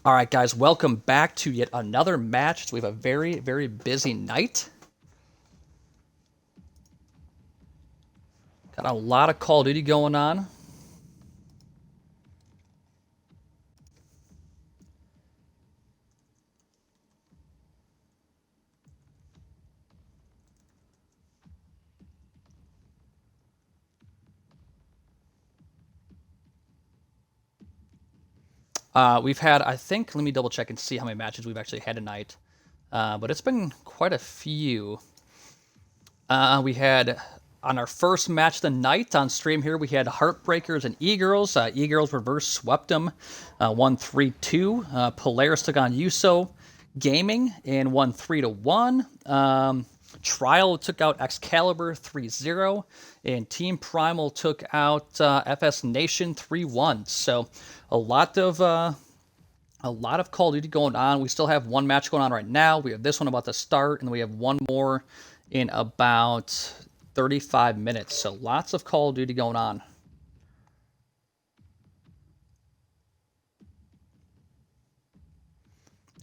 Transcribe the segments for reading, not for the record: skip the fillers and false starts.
All right, guys, welcome back to yet another match. So we have a very, very busy night. Got a lot of Call of Duty going on. We've had, I think, let me double check and see how many matches we've actually had tonight. But it's been quite a few. We had, on our first match of the night on stream here, we had Heartbreakers and E-Girls. E-Girls reverse swept them, 1-3-2. Polaris took on USO Gaming and won 3-1. Trial took out Excalibur 3-0, and Team Primal took out FS Nation 3-1. So a lot of Call of Duty going on. We still have one match going on right now. We have this one about to start, and we have one more in about 35 minutes. So lots of Call of Duty going on.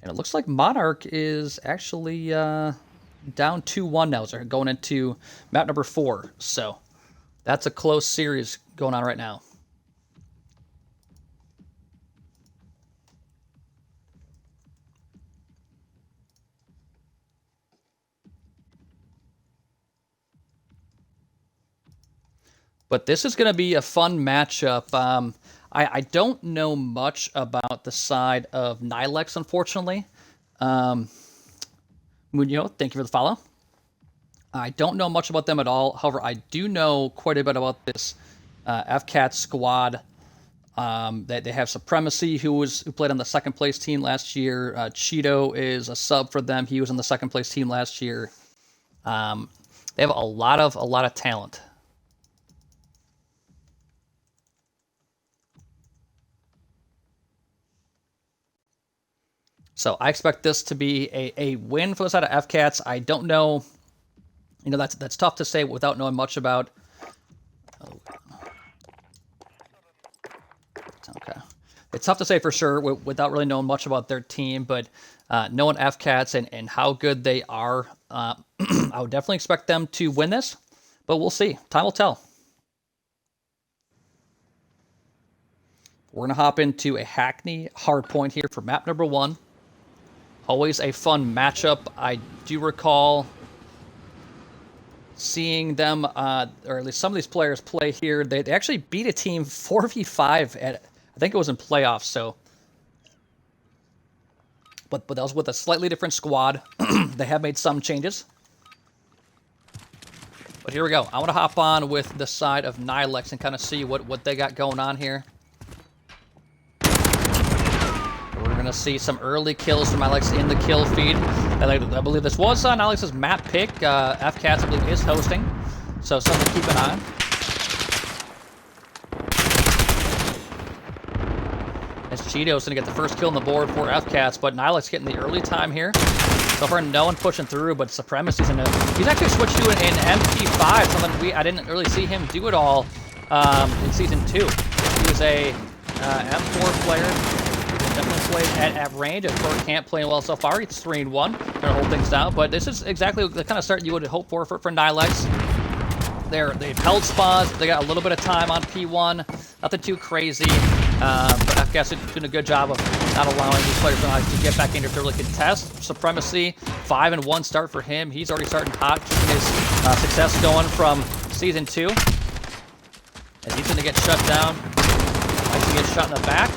And it looks like Monarch is actually down 2-1 now. So they're going into map number 4. So that's a close series going on right now. But this is going to be a fun matchup. I don't know much about the side of Nylex, unfortunately. Munio, thank you for the follow. I don't know much about them at all. However, I do know quite a bit about this FCATS squad. They have Supremacy, who played on the second place team last year. Cheeto is a sub for them. He was on the second place team last year. They have a lot of talent. So I expect this to be a win for the side of FCATS. I don't know. You know, that's tough to say without knowing much about. Okay. It's tough to say for sure without really knowing much about their team, but knowing FCATS and how good they are, I would definitely expect them to win this, but we'll see. Time will tell. We're going to hop into a Hackney hardpoint here for map number 1. Always a fun matchup. I do recall seeing them, or at least some of these players play here. They actually beat a team 4v5 at, I think it was in playoffs. So, but that was with a slightly different squad. They have made some changes. But here we go. I want to hop on with the side of Nylex and kind of see what they got going on here. We're going to see some early kills from Nylex in the kill feed. I believe this was Nylex's map pick. FCATS, I believe, is hosting. So something to keep an eye on. As Cheeto's going to get the first kill on the board for FCATS, but Nylex getting the early time here. So far, no one pushing through, but Supremacy's in he's actually switched to an MP5, something I didn't really see him do at all in Season 2. He was a M4 player. Definitely played at range. Of course, can't play well so far. He's 3-1. Going to hold things down. But this is exactly the kind of start you would hope for Nylex. They've held spawns. They got a little bit of time on P1. Nothing too crazy. But FCATS is doing a good job of not allowing these players to get back in to really contest. Supremacy, 5-1 start for him. He's already starting hot. Keeping his success going from Season 2. As he's going to get shut down. Likes to get shot in the back.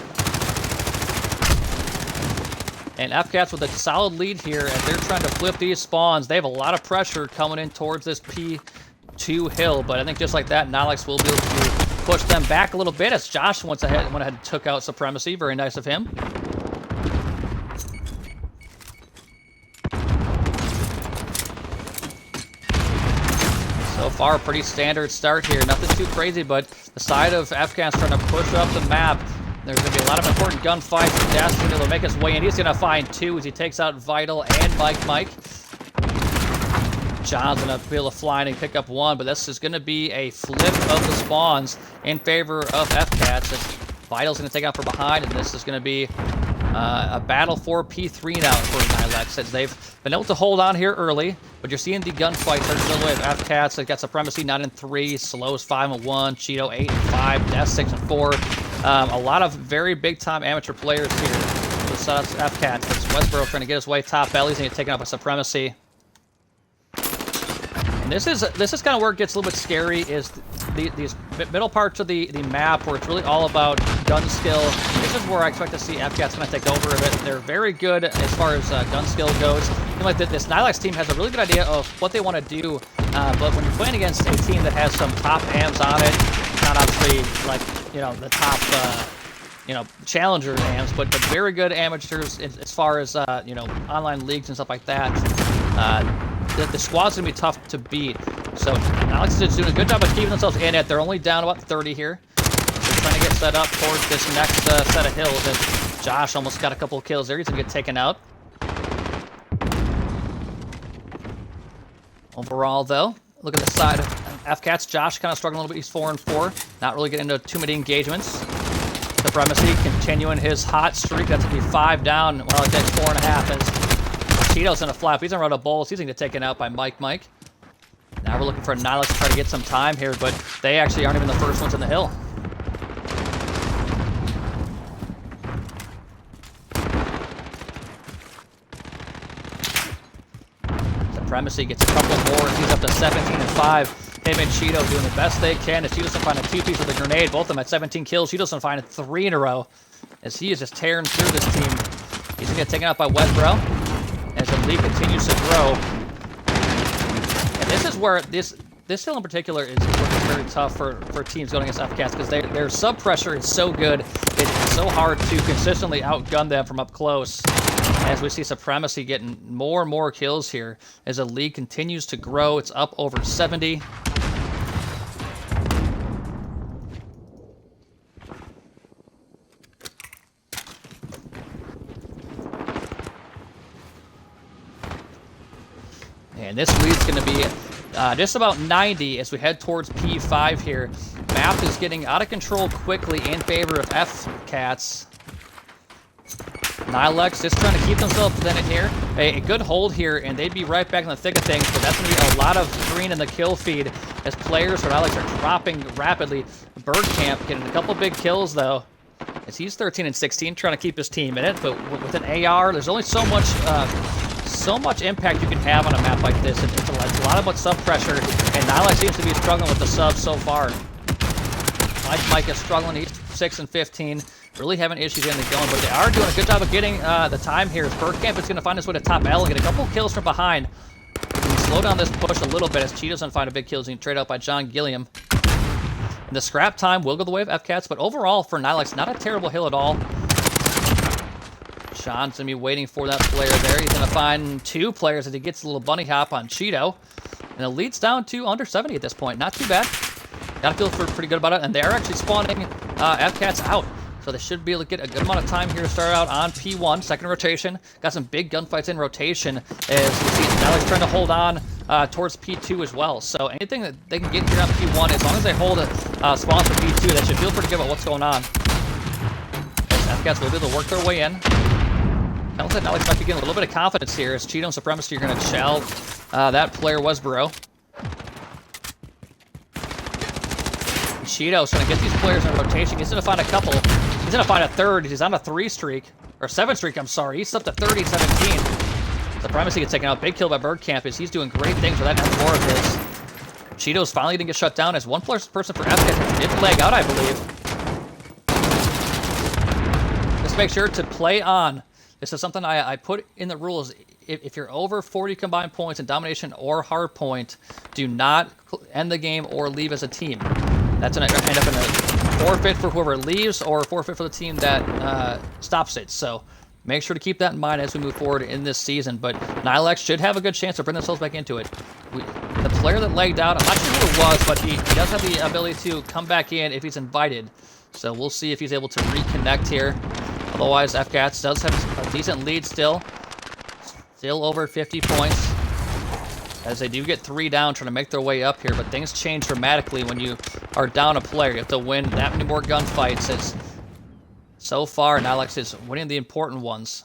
And FCATS with a solid lead here as they're trying to flip these spawns. They have a lot of pressure coming in towards this P2 hill, but I think just like that, Nylex will be able to push them back a little bit as Josh went ahead and took out Supremacy. Very nice of him. So far, pretty standard start here. Nothing too crazy, but the side of FCATS trying to push up the map. There's going to be a lot of important gunfights. Dash going to make his way in. He's going to find 2 as he takes out Vital and Mike. John's going to be able to fly in and pick up 1, but this is going to be a flip of the spawns in favor of FCATS. Vital's going to take out from behind, and this is going to be A battle for P3 now for Nylex, as they've been able to hold on here early, but you're seeing the gunfights start to go with FCATS. They've got Supremacy 9-3, Slows 5-1, Cheeto 8-5, Death 6-4. A lot of very big-time amateur players here for the FCATS. That's Westboro trying to get his way top belly. He's going to get taken out by Supremacy. And this is kind of where it gets a little bit scary, is these middle parts of the map where it's really all about gun skill. This is where I expect to see FCATS kind of take over a bit. They're very good as far as gun skill goes. And like this Nylex team has a really good idea of what they want to do, but when you're playing against a team that has some top AMs on it, not obviously like, you know, the top you know, challenger AMs, but very good amateurs as far as you know, online leagues and stuff like that. The squad's gonna be tough to beat. So Nylex is doing a good job of keeping themselves in it. They're only down about 30 here. They're trying to get set up towards this next set of hills. And Josh almost got a couple of kills there. He's gonna get taken out. Overall, though, look at the side of FCATS. Josh kind of struggling a little bit. He's 4-4. Not really getting into too many engagements. Supremacy continuing his hot streak. That's gonna be 5 down. Well, it takes 4.5 as Cheeto's in a flap. He's in round of bowls. He's going to get taken out by Mike. Now we're looking for Nylex to try to get some time here, but they actually aren't even the first ones in the hill. Supremacy gets a couple more. He's up to 17-5. Him and Cheeto doing the best they can. As Cheeto doesn't find a 2-piece with a grenade. Both of them at 17 kills. Cheeto doesn't find 3 in a row. As he is just tearing through this team. He's going to get taken out by Westboro. As the lead continues to grow. And this is where this hill in particular is very tough for teams going against FCATS, because their sub pressure is so good. It's so hard to consistently outgun them from up close. As we see Supremacy getting more and more kills here as the lead continues to grow. It's up over 70. And this lead's going to be just about 90 as we head towards P5 here. Map is getting out of control quickly in favor of FCATS. Nylex just trying to keep themselves in it here. A good hold here, and they'd be right back in the thick of things, but that's going to be a lot of green in the kill feed as players for Nylex are dropping rapidly. Birdcamp getting a couple big kills, though, as he's 13-16, trying to keep his team in it, but with an AR, there's only so much impact you can have on a map like this. It's a lot about sub pressure, and Nylex seems to be struggling with the subs so far. Mike is struggling. He's 6-15, really having issues getting it going, but they are doing a good job of getting the time here. Birdcamp is going to find his way to top L and get a couple kills from behind. Slow down this push a little bit as Cheeto doesn't find a big kill. He's trade out by John Gilliam. And the scrap time will go the way of FCATS, but overall for Nylex, not a terrible hill at all. Sean's going to be waiting for that player there. He's going to find 2 players as he gets a little bunny hop on Cheeto. And the lead's down to under 70 at this point. Not too bad. Got to feel pretty good about it. And they are actually spawning FCATS out. So they should be able to get a good amount of time here to start out on P1, second rotation. Got some big gunfights in rotation as we see Nylex trying to hold on towards P2 as well. So anything that they can get here on P1, as long as they hold a spawn for P2, they should feel pretty good about what's going on. As FCATS will be able to work their way in. Sounds like Nylex might be getting a little bit of confidence here as Cheeto and Supremacy are going to shell that player Westboro. Cheeto's going to get these players in rotation. He's going to find a couple. He's going to find a third. He's on a 3 streak. Or 7 streak, I'm sorry. He's up to 30-17. Supremacy gets taken out. Big kill by Birdcamp as he's doing great things with that M4 of his. Cheeto's finally going to get shut down as one person for FCATS did leg out, I believe. Just make sure to play on. This is something I put in the rules. If you're over 40 combined points in domination or hard point, do not end the game or leave as a team. That's going to end up in a forfeit for whoever leaves or a forfeit for the team that stops it. So make sure to keep that in mind as we move forward in this season. But Nylex should have a good chance to bring themselves back into it. The player that lagged out, I'm not sure who it was, but he does have the ability to come back in if he's invited. So we'll see if he's able to reconnect here. Otherwise, FCATS does have a decent lead still. Still over 50 points. As they do get 3 down, trying to make their way up here. But things change dramatically when you are down a player. You have to win that many more gunfights. As So far, Nylex is winning the important ones.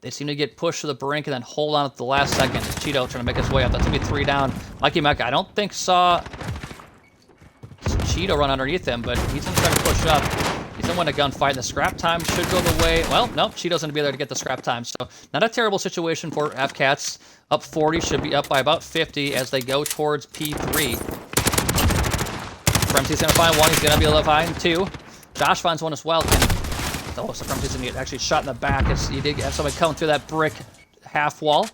They seem to get pushed to the brink and then hold on at the last second. Cheeto trying to make his way up. That's going to be 3 down. Mikey Mac, I don't think saw Cheeto run underneath him, but he's going to try to push up. He's going to win a gunfight. The scrap time should go the way. Well, nope, Cheeto's going to be there to get the scrap time. So not a terrible situation for FCATS. Up 40, should be up by about 50 as they go towards P3. Supremacy's going to find one. He's going to be able to find 2. Josh finds one as well. Oh, Supremacy's going to get actually shot in the back as he did have somebody coming through that brick half wall.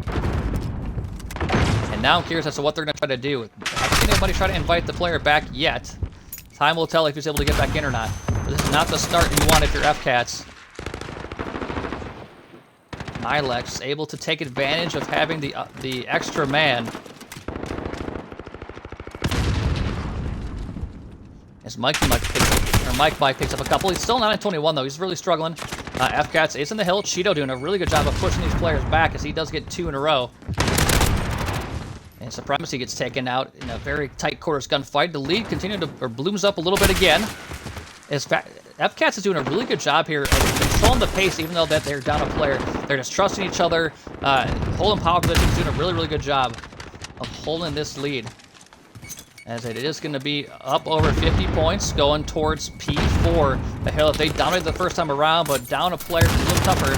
And now I'm curious as to what they're going to try to do. I haven't seen anybody try to invite the player back yet. Time will tell if he's able to get back in or not. But this is not the start you want if you're FCATS. Nylex able to take advantage of having the extra man. As Mike picks up a couple. He's still not at 21 though. He's really struggling. FCATS is in the hill. Cheeto doing a really good job of pushing these players back as he does get 2 in a row. And Supremacy gets taken out in a very tight quarters gunfight. The lead blooms up a little bit again. FCATS is doing a really good job here of controlling the pace, even though that they're down a player. They're just trusting each other, holding power positions, doing a really, really good job of holding this lead. As it is going to be up over 50 points, going towards P4. The hill that they dominated the first time around, but down a player is a little tougher.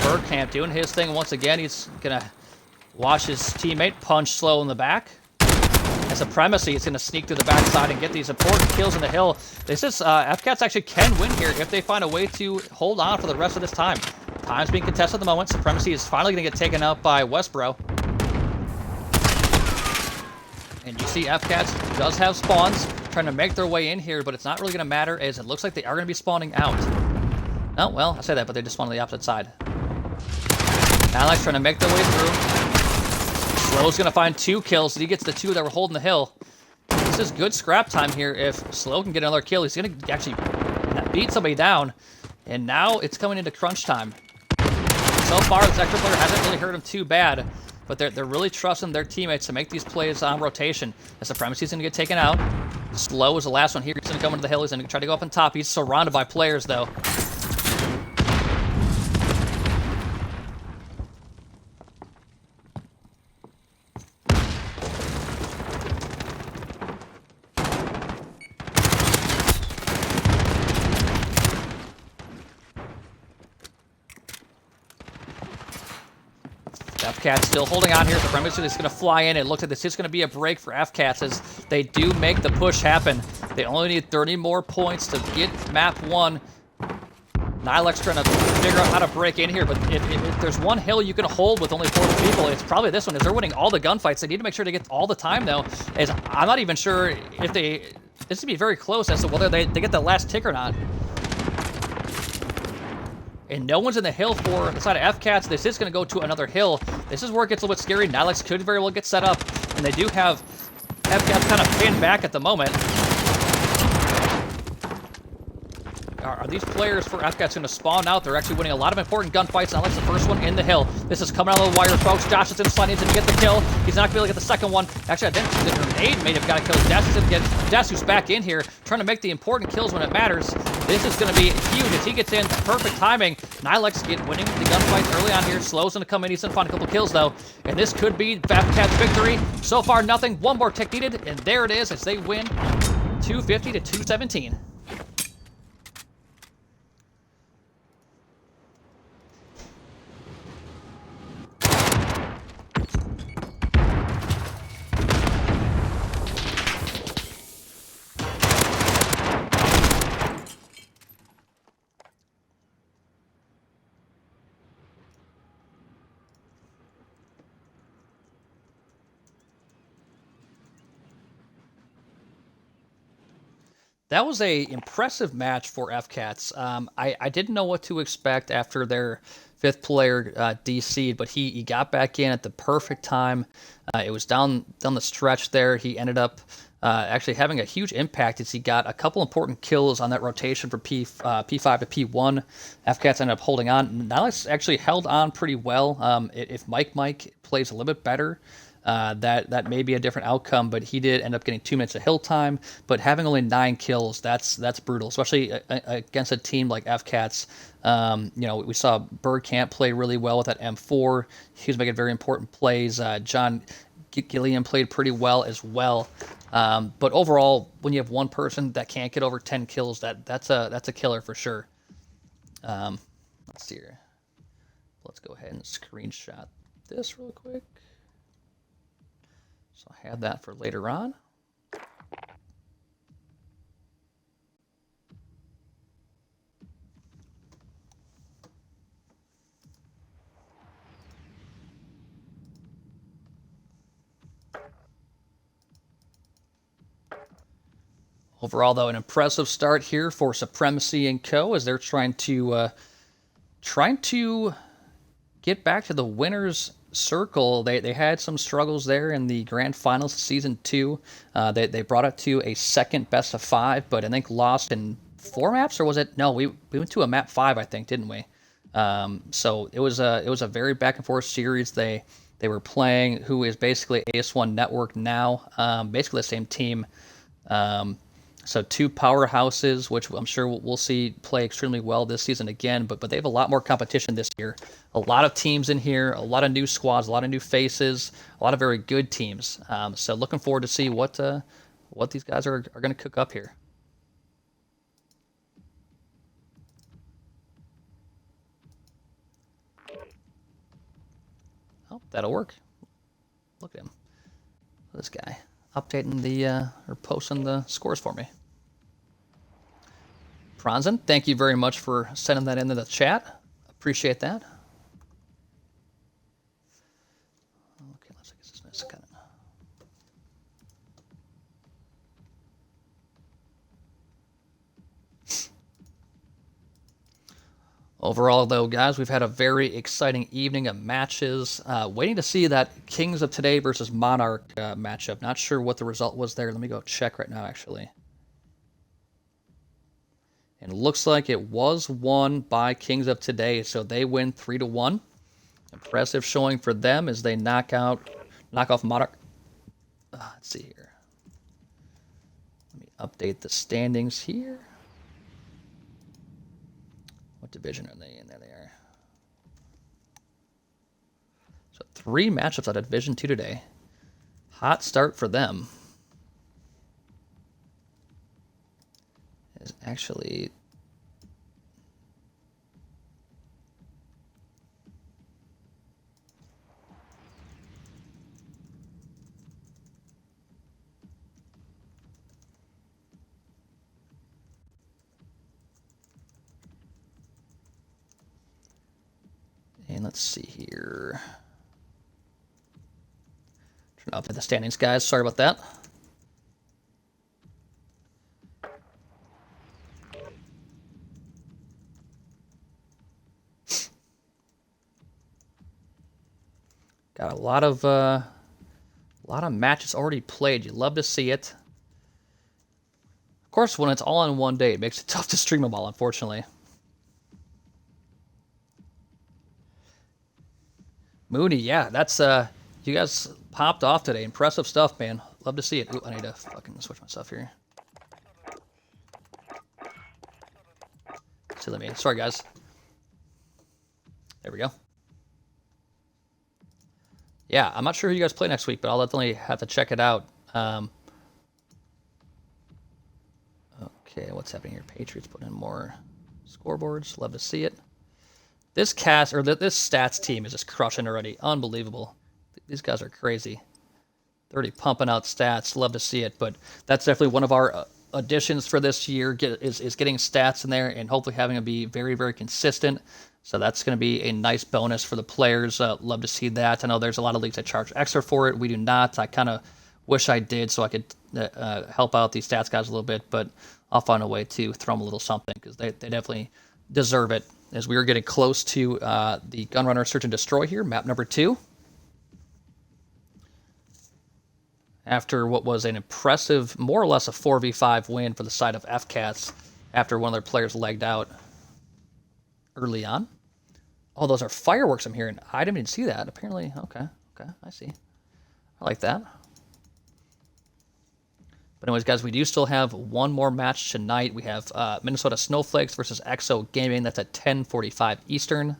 Bergkamp doing his thing once again. He's going to watch his teammate punch slow in the back. As Supremacy is going to sneak through the backside and get these important kills in the hill. This is, FCATS actually can win here if they find a way to hold on for the rest of this time. Time's being contested at the moment. Supremacy is finally going to get taken out by Westboro. And you see FCATS does have spawns trying to make their way in here, but it's not really going to matter as it looks like they are going to be spawning out. Oh, well, I say that, but they just spawned on the opposite side. Nylex trying to make their way through. Slow's going to find 2 kills. He gets the 2 that were holding the hill. This is good scrap time here. If Slow can get another kill, he's going to actually beat somebody down. And now it's coming into crunch time. So far, this extra player hasn't really hurt him too bad. But they're really trusting their teammates to make these plays on rotation. The Supremacy's going to get taken out. Slow is the last one here. He's going to come into the hill. He's going to try to go up on top. He's surrounded by players, though. FCATS still holding on here. Supremacy is going to fly in. It looks like this is going to be a break for FCATS as they do make the push happen. They only need 30 more points to get map 1. Nylex trying to figure out how to break in here, but if there's one hill you can hold with only 40 people, it's probably this one, as they're winning all the gunfights. They need to make sure to get all the time, though, as I'm not even sure if this would be very close as to whether they get the last tick or not. And no one's in the hill for the side of FCATS. This is going to go to another hill. This is where it gets a little bit scary. Nylex could very well get set up. And they do have FCATS kind of pinned back at the moment. Are these players for FCATS going to spawn out? They're actually winning a lot of important gunfights. Nylex the first one in the hill. This is coming out of the wire, folks. Josh is in slide in to get the kill. He's not going to be able to get the second one. Actually, I think the grenade may have got a kill. Dasu's back in here, trying to make the important kills when it matters. This is going to be huge as he gets in. Perfect timing. Nylex winning the gunfights early on here. Slow's going to come in. He's going to find a couple kills, though. And this could be FCATS' victory. So far, nothing. One more tick needed. And there it is as they win 250 to 217. That was a impressive match for FCATS. I didn't know what to expect after their 5th player DC'd, but he got back in at the perfect time. It was down the stretch there. He ended up actually having a huge impact as he got a couple important kills on that rotation from P5 to P1. FCATS ended up holding on. Nylex actually held on pretty well. If Mike plays a little bit better, that may be a different outcome, but he did end up getting 2 minutes of hill time. But having only 9 kills, that's brutal, especially against a team like FCATS. We saw Bergkamp play really well with that M4. He was making very important plays. John Gilliam played pretty well as well. But overall, when you have one person that can't get over 10 kills, that's a killer for sure. Let's see here. Let's go ahead and screenshot this real quick. So I have that for later on. Overall, though, an impressive start here for Supremacy and Co. as they're trying to get back to the winner's circle. They had some struggles there in the grand finals of season 2. They brought it to a second best of 5, but I think lost in 4 maps, or was it? No, we went to a map 5, I think, didn't we? So it was a very back and forth series. They were playing who is basically AS1 Network now, basically the same team. So 2 powerhouses, which I'm sure we'll see play extremely well this season again, but they have a lot more competition this year. A lot of teams in here, a lot of new squads, a lot of new faces, a lot of very good teams. So looking forward to see what these guys are going to cook up here. Oh, that'll work. Look at him. This guy updating or posting the scores for me. Franzen, thank you very much for sending that into the chat. Appreciate that. Okay, let's get this next kind of. Overall, though, guys, we've had a very exciting evening of matches. Waiting to see that Kings of Today versus Monarch matchup. Not sure what the result was there. Let me go check right now, actually. And it looks like it was won by Kings of Today, so they win 3-1. Impressive showing for them as they knock off Monarch. Let's see here. Let me update the standings here. What division are they in? There they are. So 3 matchups out of Division 2 today. Hot start for them. Is actually and let's see here. Trying to update the standings, guys. Sorry about that. Got a lot of matches already played. You love to see it. Of course, when it's all in one day, it makes it tough to stream them all, unfortunately. Mooney, yeah, that's you guys popped off today. Impressive stuff, man. Love to see it. Ooh, I need to fucking switch my stuff here. Silly me. Sorry, guys. There we go. Yeah, I'm not sure who you guys play next week, but I'll definitely have to check it out. Okay, what's happening here? Patriots putting in more scoreboards. Love to see it. This stats team is just crushing already. Unbelievable. These guys are crazy. They're already pumping out stats. Love to see it. But that's definitely one of our additions for this year is getting stats in there and hopefully having them be very, very consistent. So that's going to be a nice bonus for the players. Love to see that. I know there's a lot of leagues that charge extra for it. We do not. I kind of wish I did so I could help out these stats guys a little bit, but I'll find a way to throw them a little something because they definitely deserve it. As we are getting close to the Gunrunner Search and Destroy here, map number 2. After what was an impressive, more or less a 4v5 win for the side of FCATS after one of their players legged out early on. Oh, those are fireworks I'm hearing. I didn't even see that. Apparently, okay, I see. I like that. But anyways, guys, we do still have one more match tonight. We have Minnesota Snowflakes versus EXO Gaming. That's at 10:45 Eastern.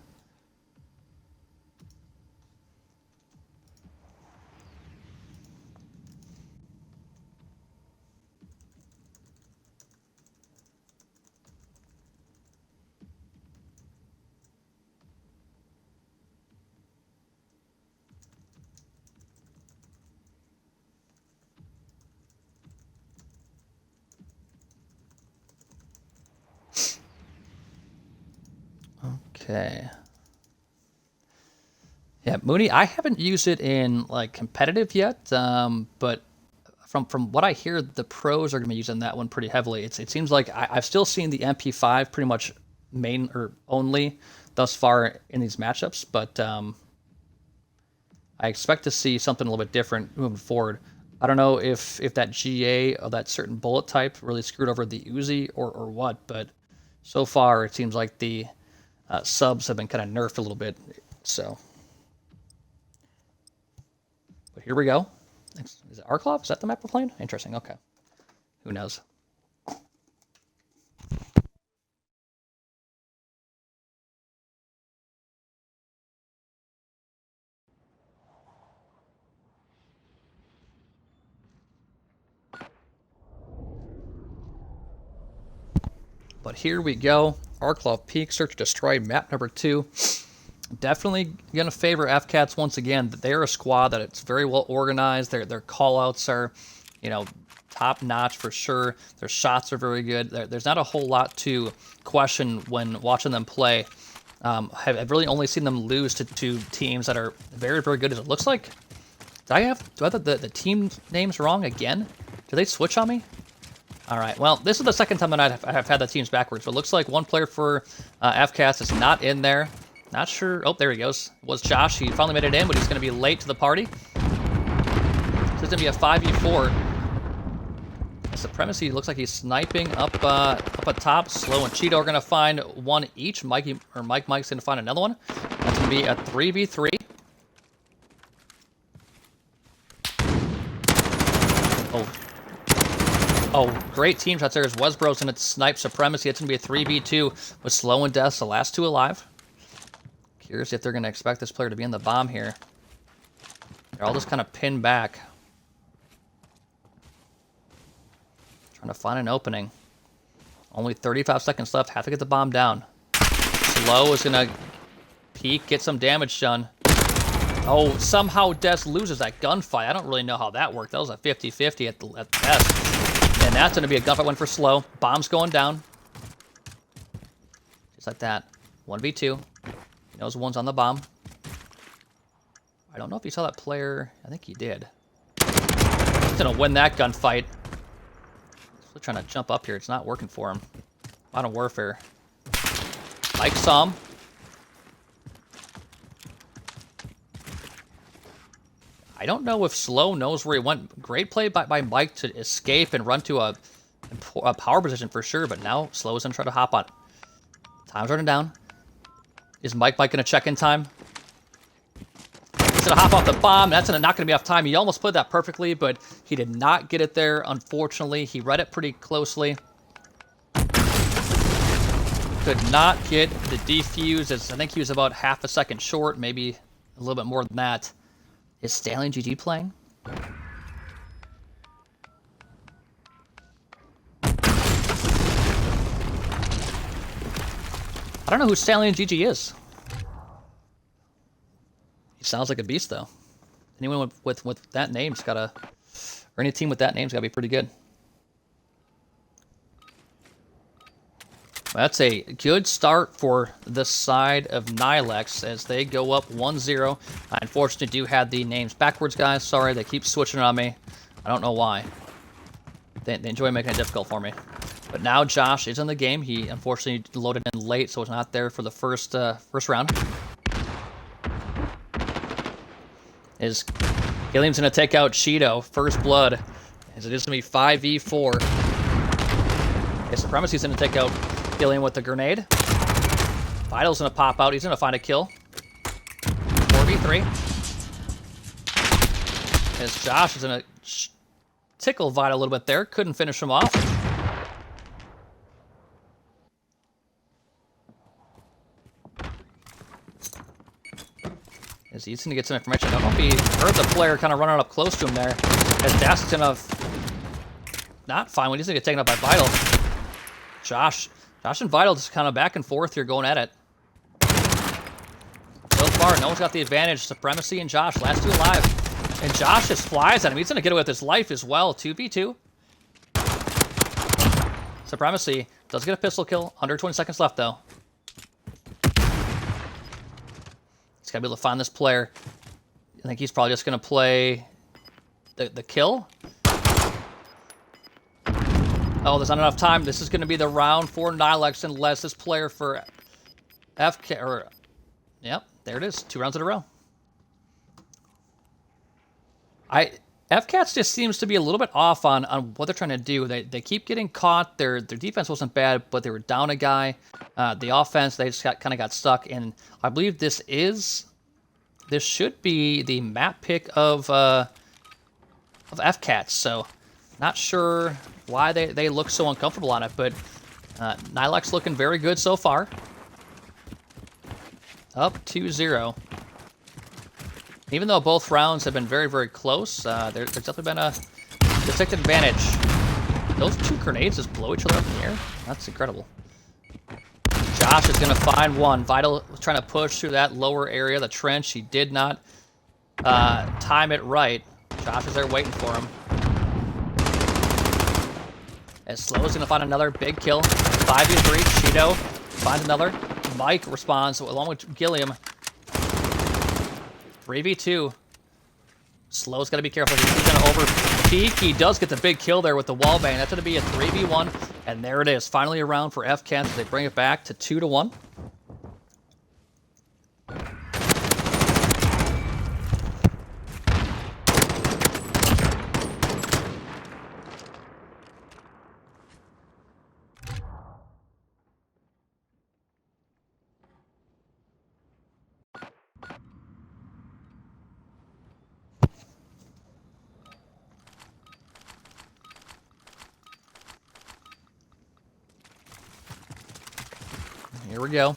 Okay. Yeah, Mooney, I haven't used it in like competitive yet, but from what I hear, the pros are going to be using that one pretty heavily. It seems like I've still seen the MP5 pretty much main or only thus far in these matchups, but I expect to see something a little bit different moving forward. I don't know if that GA of that certain bullet type really screwed over the Uzi or what, but so far it seems like the subs have been kind of nerfed a little bit. So, but here we go. Is it Arklov? Is that the map we're playing? Interesting. Okay. Who knows? But here we go. Arklov Peak, Search Destroy, map number 2. Definitely going to favor FCATS once again. They're a squad that it's very well organized. Their call-outs are, you know, top-notch for sure. Their shots are very good. There's not a whole lot to question when watching them play. I've really only seen them lose to teams that are very, very good. As it looks like, do I have the team names wrong again? Did they switch on me? All right, well, this is the second time that I have had the teams backwards, but it looks like one player for FCATS is not in there. Not sure. Oh, there he goes. It was Josh. He finally made it in, but he's going to be late to the party. So it's going to be a 5v4. Supremacy looks like he's sniping up top. Slow and Cheeto are going to find one each. Mike's going to find another one. That's going to be a 3v3. Oh, great team shots there as Wesbro's going to snipe Supremacy. It's going to be a 3v2 with Slow and Death, the last two alive. Curious if they're going to expect this player to be in the bomb here. They're all just kind of pinned back. Trying to find an opening. Only 35 seconds left. Have to get the bomb down. Slow is going to peek, get some damage done. Oh, somehow Des loses that gunfight. I don't really know how that worked. That was a 50-50 at best. And that's going to be a gunfight one for Slow. Bomb's going down. Just like that. 1v2. He knows one's on the bomb. I don't know if he saw that player. I think he did. He's going to win that gunfight. Still trying to jump up here. It's not working for him. Modern Warfare. Mike saw him. I don't know if Slow knows where he went. Great play by Mike to escape and run to a power position for sure, but now Slow is going to try to hop on it. Time's running down. Is Mike going to check in time? He's going to hop off the bomb. That's not going to be enough time. He almost played that perfectly, but he did not get it there, unfortunately. He read it pretty closely. Could not get the defuse, as I think he was about half a second short, maybe a little bit more than that. Is Stallion GG playing? I don't know who Stallion GG is. He sounds like a beast, though. Anyone with that name's gotta, or any team with that name's gotta be pretty good. Well, that's a good start for the side of Nylex as they go up 1-0. I unfortunately do have the names backwards, guys. Sorry, they keep switching on me. I don't know why. They enjoy making it difficult for me. But now Josh is in the game. He unfortunately loaded in late, so was not there for the first round. Gilliam's going to take out Cheeto, first blood, as it is going to be 5v4. Supremacy's going to take out Gilliam with the grenade. Vital's going to pop out. He's going to find a kill. 4v3. As Josh is going to tickle Vital a little bit there. Couldn't finish him off. As he's going to get some information. I don't know if he heard the player kind of running up close to him there. As Das is going to not find one. He's going to get taken up by Vital. Josh and Vital just kind of back and forth here going at it. So far, no one's got the advantage. Supremacy and Josh, last two alive. And Josh just flies at him. He's going to get away with his life as well. 2v2. Supremacy does get a pistol kill. Under 20 seconds left, though. He's got to be able to find this player. I think he's probably just going to play the kill. Oh, there's not enough time. This is going to be the round for Nylex unless this player for FK... Or, yep, there it is. 2 rounds in a row. FCATS just seems to be a little bit off on what they're trying to do. They keep getting caught. Their defense wasn't bad, but they were down a guy. The offense, they just kind of got stuck. And I believe this should be the map pick of FCATS. So not sure why they look so uncomfortable on it, but Nylex looking very good so far. Up 2-0. Even though both rounds have been very, very close, there's definitely been a distinct advantage. Those 2 grenades just blow each other up in the air. That's incredible. Josh is going to find one. Vital was trying to push through that lower area, the trench. He did not time it right. Josh is there waiting for him. As Slow is going to find another big kill. 5v3. Cheeto finds another. Mike responds along with Gilliam. 3v2. Slow's got to be careful. He's going to overpeak. He does get the big kill there with the wallbang. That's going to be a 3v1. And there it is. Finally a round for FCATS as they bring it back to 2-1. Here we go.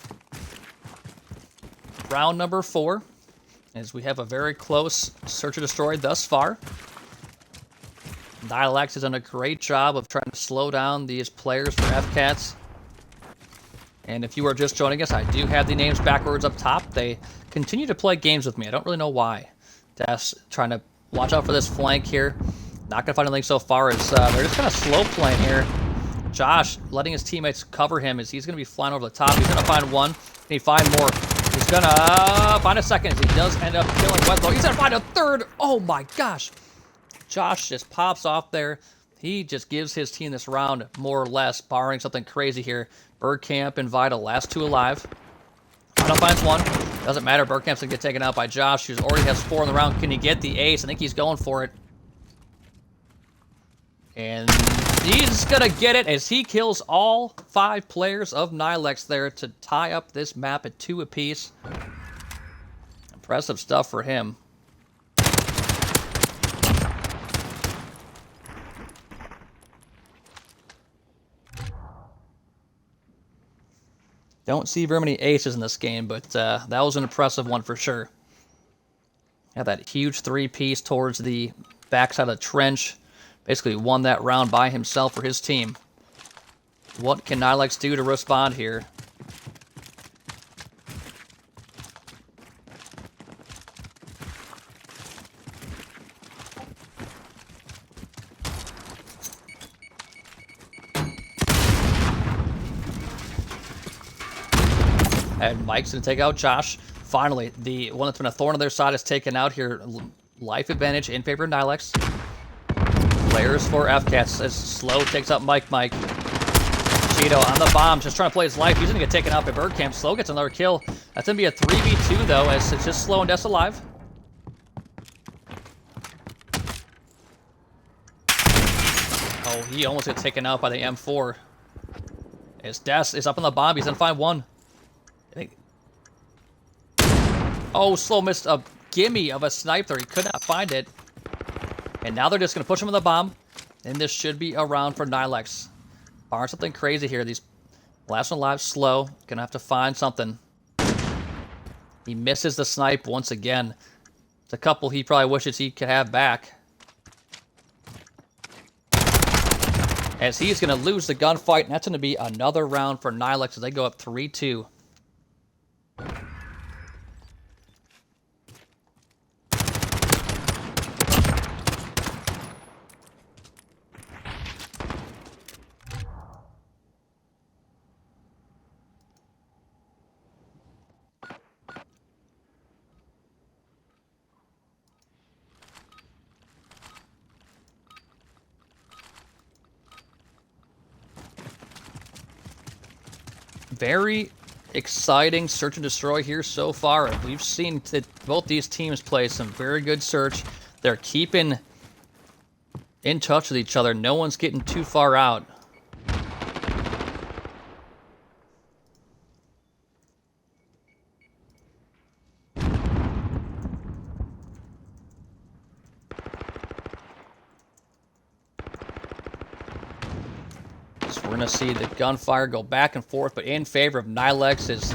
Round number 4, as we have a very close search and destroy thus far. Nylex has done a great job of trying to slow down these players for FCATS. And if you are just joining us, I do have the names backwards up top. They continue to play games with me. I don't really know why. That's trying to watch out for this flank here. Not going to find anything so far as they're just kind of slow playing here. Josh letting his teammates cover him as he's going to be flying over the top. He's going to find one. Can he find more? He's going to find a second as he does end up killing Wetlow. He's going to find a third. Oh my gosh. Josh just pops off there. He just gives his team this round more or less, barring something crazy here. Bergkamp and Vital, last 2 alive. Vital finds one. Doesn't matter. Bergkamp's going to get taken out by Josh, who already has 4 in the round. Can he get the ace? I think he's going for it. And he's going to get it as he kills all 5 players of Nylex there to tie up this map at 2 apiece. Impressive stuff for him. Don't see very many aces in this game, but that was an impressive one for sure. Had that huge 3-piece towards the backside of the trench. Basically won that round by himself for his team. What can Nylex do to respond here? And Mike's going to take out Josh. Finally, the one that's been a thorn on their side is taken out here. Life advantage in favor of Nylex. Players for FCATS as Slow takes up Mike. Cheeto on the bomb, just trying to play his life. He's going to get taken out by Bergkamp. Slow gets another kill. That's going to be a 3v2, though, as it's just Slow and Des alive. Oh, he almost got taken out by the M4. As Des is up on the bomb. He's going to find one. I think. Oh, Slow missed a gimme of a sniper. He could not find it. And now they're just going to push him in the bomb. And this should be a round for Nylex. Barring something crazy here. These last one alive slow. Gonna have to find something. He misses the snipe once again. It's a couple he probably wishes he could have back. As he's going to lose the gunfight, and that's going to be another round for Nylex as they go up 3-2. Very exciting search and destroy here so far. We've seen that both these teams play some very good search. They're keeping in touch with each other. No one's getting too far out. We're going to see the gunfire go back and forth, but in favor of Nylex is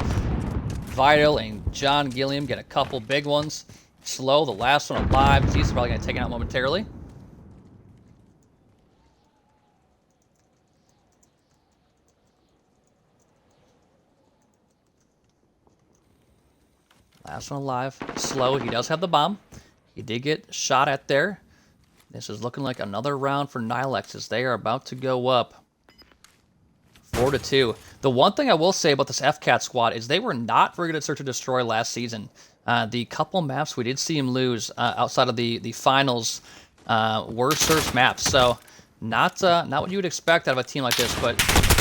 Vital and John Gilliam get a couple big ones. Slow, the last one alive. He's probably going to take it out momentarily. Last one alive. Slow, he does have the bomb. He did get shot at there. This is looking like another round for Nylex as they are about to go up 4-2. The one thing I will say about this FCATS squad is they were not very good at search and destroy last season. The couple maps we did see him lose outside of the finals were search maps. So not what you would expect out of a team like this, but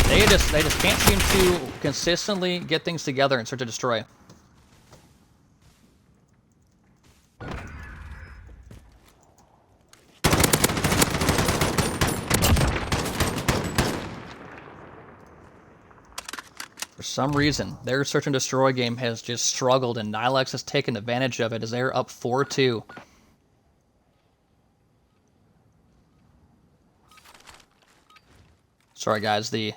they just can't seem to consistently get things together in search and destroy. For some reason, their search and destroy game has just struggled, and Nylex has taken advantage of it as they're up 4-2. Sorry, guys, the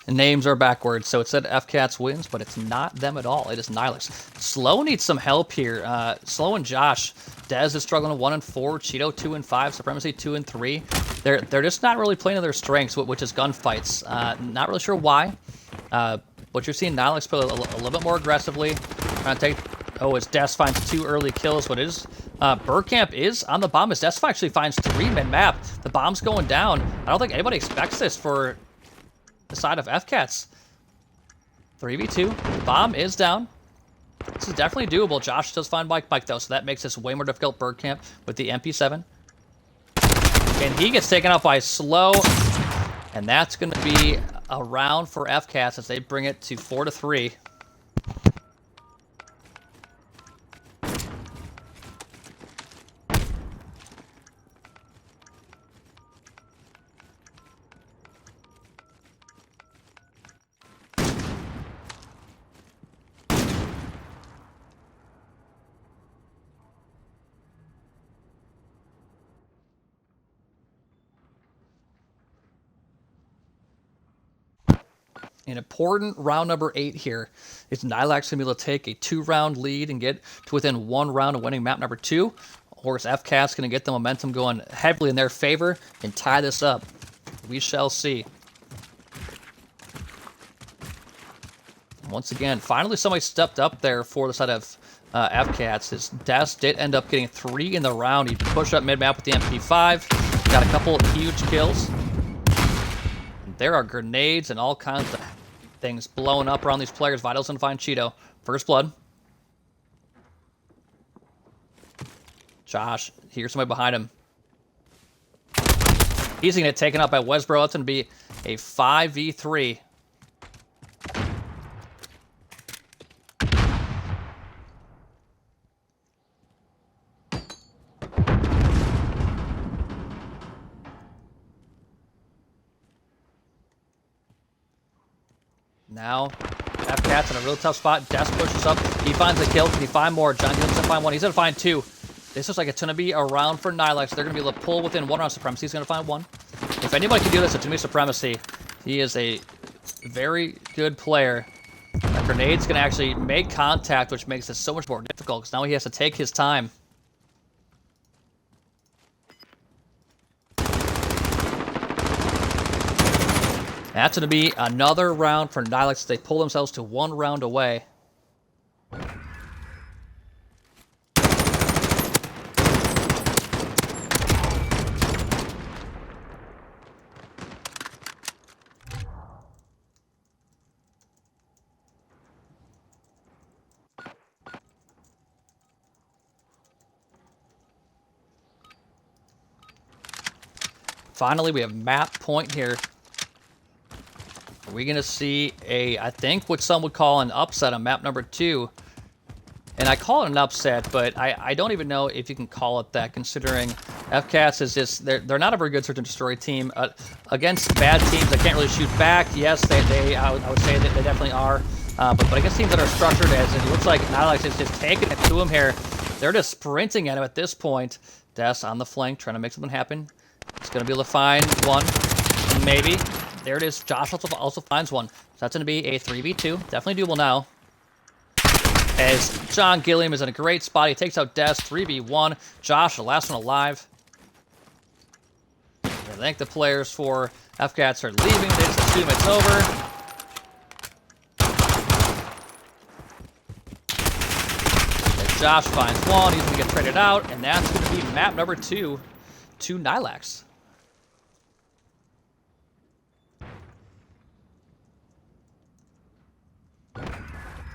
names are backwards, so it said FCATS wins, but it's not them at all. It is Nylex. Slow needs some help here. Slow and Josh. Dez is struggling at 1-4. Cheeto 2-5. Supremacy 2-3. They're just not really playing to their strengths, which is gunfights. Not really sure why. But you're seeing Nylex play a little bit more aggressively. Trying to take... Oh, as Des finds 2 early kills, but it is... Bergkamp is on the bomb as Des actually finds 3 mid-map. The bomb's going down. I don't think anybody expects this for the side of FCATS. 3v2. Bomb is down. This is definitely doable. Josh does find Mike though, so that makes this way more difficult. Bergkamp with the MP7. And he gets taken out by Slow. And that's going to be a round for FCATS as they bring it to 4-3. An important round number 8 here is Nylex going to be able to take a 2-round lead and get to within 1 round of winning map number 2. Or is FCATS going to get the momentum going heavily in their favor and tie this up? We shall see. Once again, finally somebody stepped up there for the side of FCATS. His Des did end up getting 3 in the round. He pushed up mid-map with the MP5. Got a couple of huge kills. There are grenades and all kinds of things blowing up around these players. Vital's gonna find Cheeto. First blood. Josh, here's somebody behind him. He's gonna get taken out by Wesbro. That's gonna be a 5v3. Now, FCATS in a real tough spot. Des pushes up. He finds a kill. Can he find more? John Gilliam's gonna find 1. He's gonna find 2. This looks like it's going to be a round for Nylex. They're going to be able to pull within 1 round. Supremacy. He's going to find 1. If anybody can do this, it's going to be Supremacy. He is a very good player. That grenade's going to actually make contact, which makes it so much more difficult, because now he has to take his time. That's going to be another round for Nylex. They pull themselves to 1 round away. Finally, we have map point here. Are we going to see I think what some would call an upset on map number 2. And I call it an upset, but I don't even know if you can call it that, considering FCATS is just, they're not a very good search and destroy team. Against bad teams that can't really shoot back, yes, I would say that they definitely are. But against teams that are structured, as it looks like Nylex is just taking it to him here. They're just sprinting at him at this point. Des on the flank, trying to make something happen. He's going to be able to find 1, maybe. There it is. Josh also finds 1. So that's going to be a 3v2. Definitely doable now. As John Gilliam is in a great spot. He takes out Des. 3v1. Josh, the last one alive. I think the players for FCATS are leaving. They just assume it's over. As Josh finds 1. He's going to get traded out. And that's going to be map number 2 to Nylex.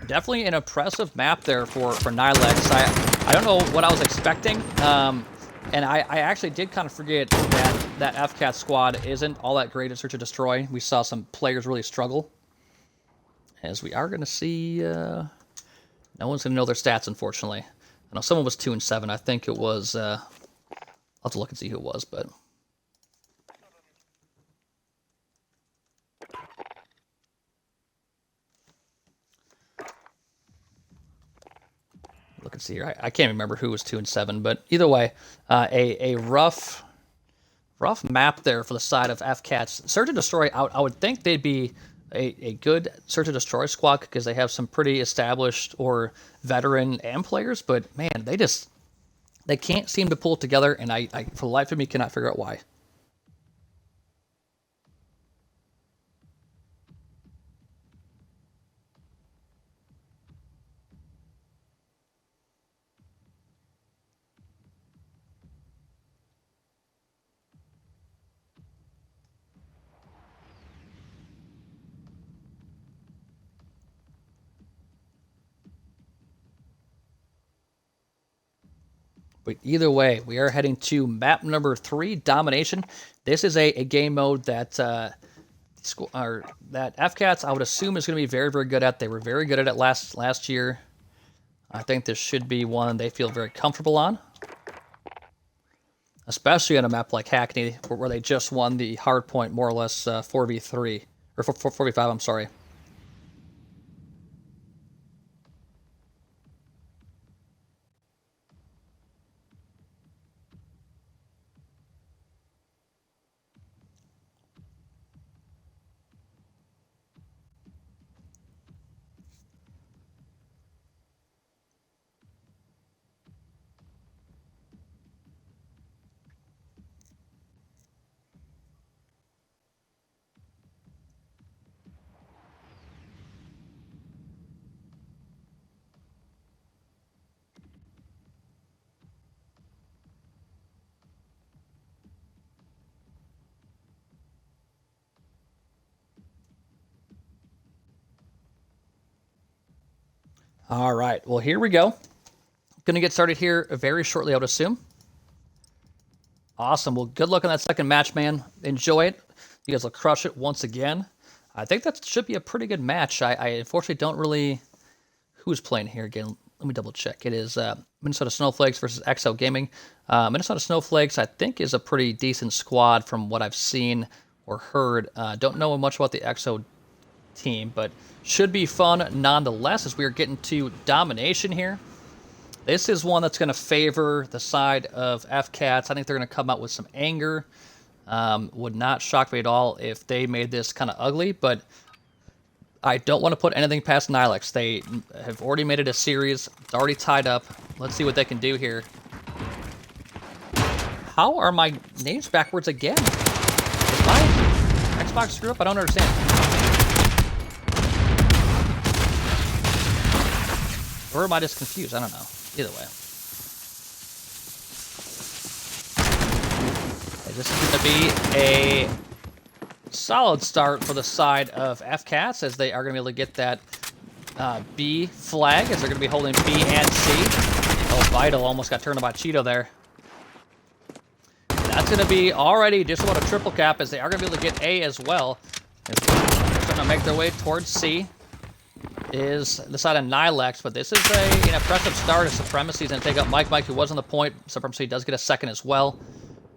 Definitely an impressive map there for Nylex. I don't know what I was expecting, and I actually did kind of forget that FCAT squad isn't all that great at search and destroy. We saw some players really struggle, as we are going to see. No one's going to know their stats, unfortunately. I know someone was 2-7. I think it was. I'll have to look and see who it was, but. Look and see here. I can't remember who was 2-7, but either way, a rough map there for the side of FCATS. Search and destroy. I would think they'd be a good search and destroy squad because they have some pretty established or veteran AM players, but man, they can't seem to pull it together, and I for the life of me cannot figure out why. But either way, we are heading to map number 3, Domination. This is a game mode that that FCATS, I would assume, is going to be very, very good at. They were very good at it last year. I think this should be one they feel very comfortable on. Especially on a map like Hackney, where they just won the hard point more or less 4v3. Or 4v5, I'm sorry. All right, well, here we go. Going to get started here very shortly, I would assume. Awesome. Well, good luck on that second match, man. Enjoy it. You guys will crush it once again. I think that should be a pretty good match. I unfortunately don't really... Who's playing here again? Let me double check. It is Minnesota Snowflakes versus XO Gaming. Minnesota Snowflakes, I think, is a pretty decent squad from what I've seen or heard. Don't know much about the XO team, but should be fun nonetheless as we are getting to Domination here. This is one that's going to favor the side of FCATS. I think they're going to come out with some anger. Would not shock me at all if they made this kind of ugly, but I don't want to put anything past Nylex. They have already made it a series. It's already tied up. Let's see what they can do here. How are my names backwards again? Is my Xbox screw up? I don't understand. Or am I just confused? I don't know. Either way. This is going to be a solid start for the side of FCATS, as they are going to be able to get that B flag, as they're going to be holding B and C. Oh, Vital almost got turned by Cheeto there. That's going to be already just about a triple cap, as they are going to be able to get A as well. They're starting to make their way towards C. Is the side of Nylex, but this is an impressive start as Supremacy is going to take up Mike, who was on the point. Supremacy does get a second as well.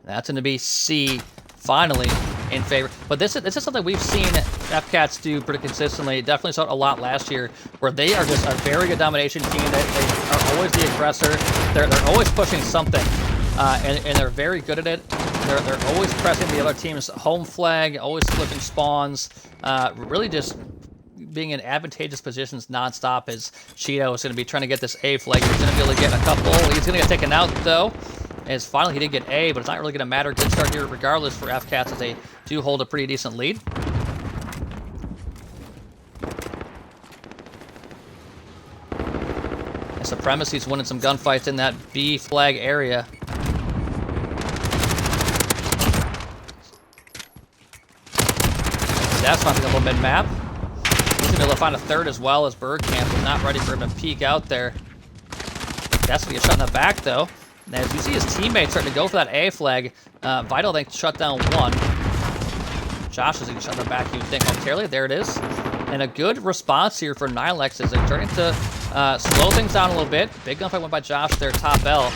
That's going to be C, finally, in favor. But this is something we've seen FCATS do pretty consistently. Definitely saw it a lot last year, where they are just a very good domination team. They are always the aggressor. They're always pushing something, and they're very good at it. They're always pressing the other team's home flag, always flipping spawns, really just being in advantageous positions nonstop, as Cheeto is going to be trying to get this A flag. He's going to be able to get a couple. He's going to get taken out, though, as finally he did get A, but it's not really going to matter. Good start here regardless for FCATS, as they do hold a pretty decent lead. And Supremacy's winning some gunfights in that B flag area. That's not the little mid-map. He's going to be able to find a third as well, as Bergkamp is not ready for him to peek out there. That's going to get shot in the back, though. And as you see his teammates starting to go for that A flag, Vital, they shut down one. Josh is going to shut in the back, you would think, momentarily. There it is. And a good response here for Nylex, as they're starting to slow things down a little bit. Big gunfight went by Josh there, top L.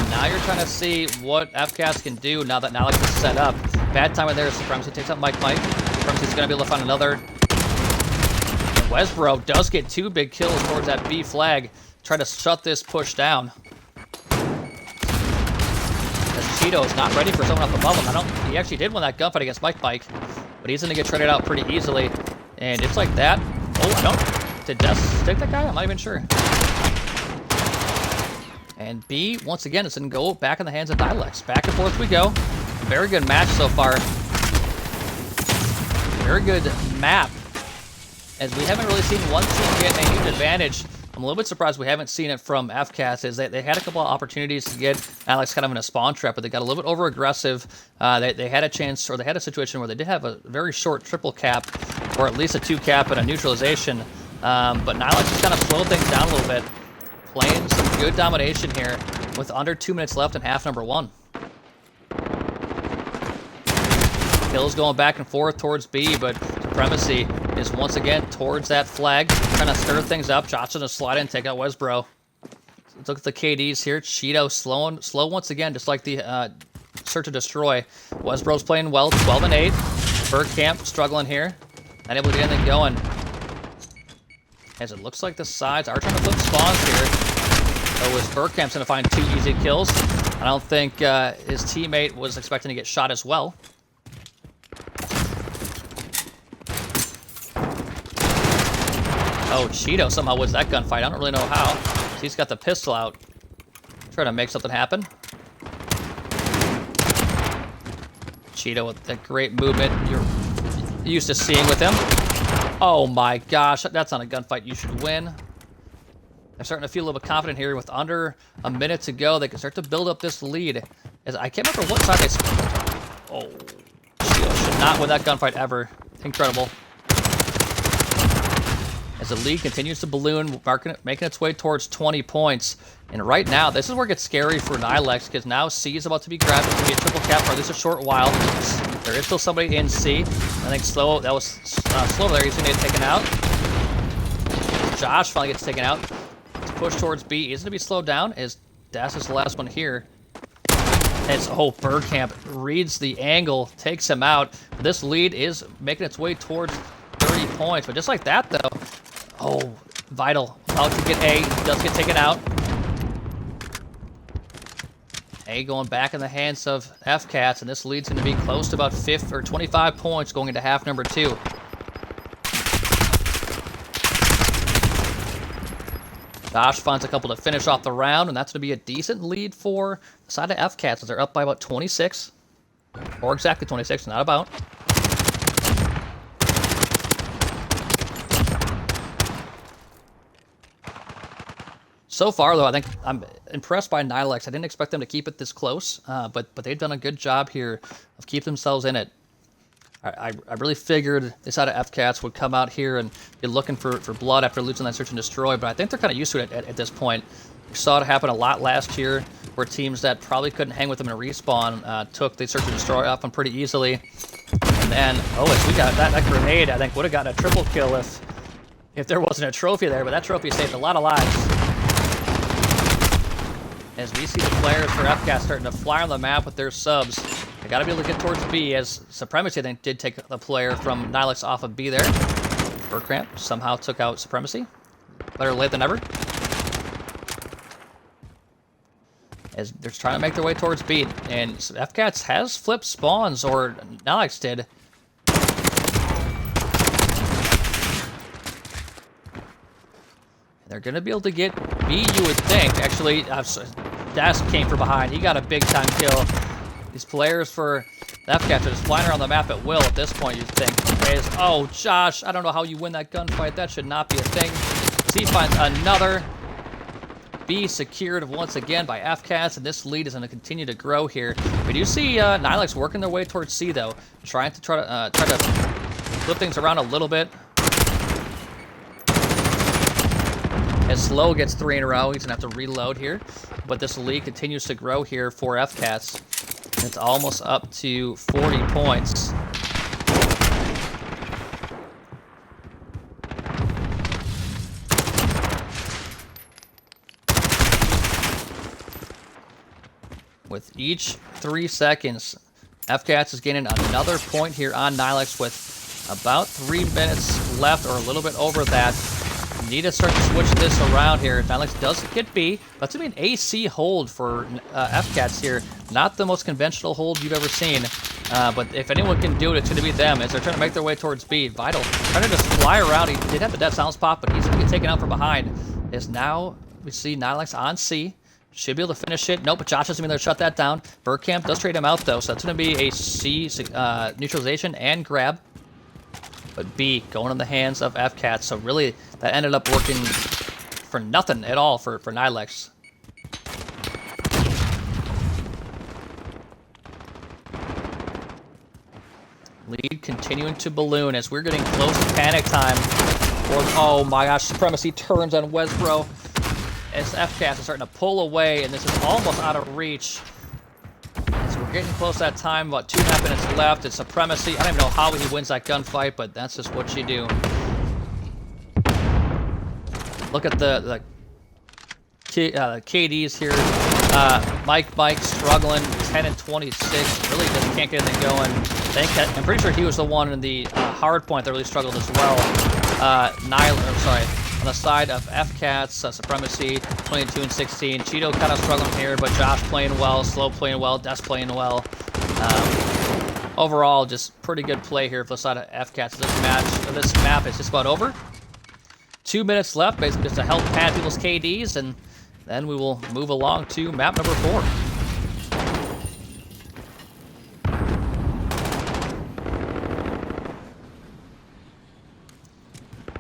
Now you're trying to see what FCATS can do now that Nylex is set up. Bad timing there as Supremacy takes out Mike. Supremacy's going to be able to find another. And Westboro does get 2 big kills towards that B flag. Try to shut this push down. As Cheeto is not ready for someone up above him. He actually did win that gunfight against Mike, but he's going to get traded out pretty easily. And just like that. Oh, did Death stick that guy? I'm not even sure. And B, once again, is going to go back in the hands of Nylex. Back and forth we go. Very good match so far. Very good map, as we haven't really seen one team get a huge advantage. I'm a little bit surprised we haven't seen it from FCATS, as they had a couple of opportunities to get Nylex kind of in a spawn trap, but they got a little bit over-aggressive. They had a chance, or they had a situation where they did have a very short triple cap, or at least a 2 cap and a neutralization. But Nylex just kind of slowed things down a little bit, playing some good domination here with under 2 minutes left in half number 1. Kills going back and forth towards B, but Supremacy is once again towards that flag, trying to stir things up. Josh is going to slide in, take out Westboro. Let's look at the KDs here. Cheeto slow once again, just like the Search to Destroy. Westboro's playing well, 12 and 8. Bergkamp struggling here, not able to get anything going. As it looks like the sides are trying to flip spawns here. Oh, as Bergkamp's going to find 2 easy kills. I don't think his teammate was expecting to get shot as well. Oh, Cheeto somehow wins that gunfight. I don't really know how. He's got the pistol out. Trying to make something happen. Cheeto with that great movement you're used to seeing with him. Oh my gosh, that's not a gunfight you should win. I'm starting to feel a little bit confident here. With under a minute to go, they can start to build up this lead. As I can't remember what side they... Oh, Cheeto should not win that gunfight ever. Incredible. As the lead continues to balloon, making its way towards 20 points. And right now, this is where it gets scary for Nylex, because now C is about to be grabbed. It's going to be a triple cap for at least a short while. There is still somebody in C. I think Slow, that was Slow there. He's going to get taken out. Josh finally gets taken out. Let's push towards B. He's going to be slowed down, as Das is the last one here. As, oh, Bergkamp reads the angle, takes him out. This lead is making its way towards 30 points. But just like that, though, oh, Vital Out to get A. He does get taken out. A going back in the hands of FCATS, and this lead's going to be close to about 25 points going into half number 2. Josh finds a couple to finish off the round, and that's going to be a decent lead for the side of FCATS, as they're up by about 26. Or exactly 26, not about. So far, though, I think I'm impressed by Nylex. I didn't expect them to keep it this close, but they've done a good job here of keeping themselves in it. I really figured this side of FCATS would come out here and be looking for blood after losing that search and destroy, but I think they're kind of used to it at this point. We saw it happen a lot last year, where teams that probably couldn't hang with them in a respawn took the search and destroy off them pretty easily. And then, we got that grenade, I think, would have gotten a triple kill if there wasn't a trophy there, but that trophy saved a lot of lives. As we see the players for FCATS starting to fly on the map with their subs. They got to be able to get towards B, as Supremacy, I think, did take the player from Nylex off of B there. Burkamp somehow took out Supremacy. Better late than never. As they're trying to make their way towards B, and FCATS has flipped spawns, or Nylex did. They're going to be able to get B, you would think. Actually, Das came from behind. He got a big-time kill. These players for FCATS are just flying around the map at will at this point, you'd think. Oh, Josh, I don't know how you win that gunfight. That should not be a thing. C finds another. B secured once again by FCATS, and this lead is going to continue to grow here. We do see Nylex working their way towards C, though. Trying to try to flip things around a little bit. As Slow gets 3 in a row, he's going to have to reload here. But this lead continues to grow here for FCATS. It's almost up to 40 points. With each 3 seconds, FCATS is gaining another point here on Nylex with about 3 minutes left, or a little bit over that. Need to start to switch this around here. Nylex does get B. That's going to be an AC hold for FCATS here. Not the most conventional hold you've ever seen. But if anyone can do it, it's going to be them as they're trying to make their way towards B. Vital trying to just fly around. He did have the dead silence pop, but he's going to get taken out from behind. As now we see Nylex on C. Should be able to finish it. Nope, but Josh doesn't mean they'll shut that down. Burkamp does trade him out, though, so that's going to be a C neutralization and grab. But B going in the hands of FCATS, so really that ended up working for nothing at all for Nylex. Lead continuing to balloon as we're getting close to panic time. Oh my gosh, Supremacy turns on Wesbro as FCATS is starting to pull away, and this is almost out of reach. So we're getting close to that time, about 2.5 minutes left. It's Supremacy. I don't even know how he wins that gunfight, but that's just what you do. Look at the KDs here. Mike struggling, 10 and 26. Really just can't get anything going. I'm pretty sure he was the one in the hard point that really struggled as well. On the side of FCATS, Supremacy, 22 and 16. Cheeto kind of struggling here, but Josh playing well, Slow playing well, Des playing well. Overall, just pretty good play here for the side of FCATS. This map is just about over. 2 minutes left, basically just to help pad people's KDs, and then we will move along to map number 4.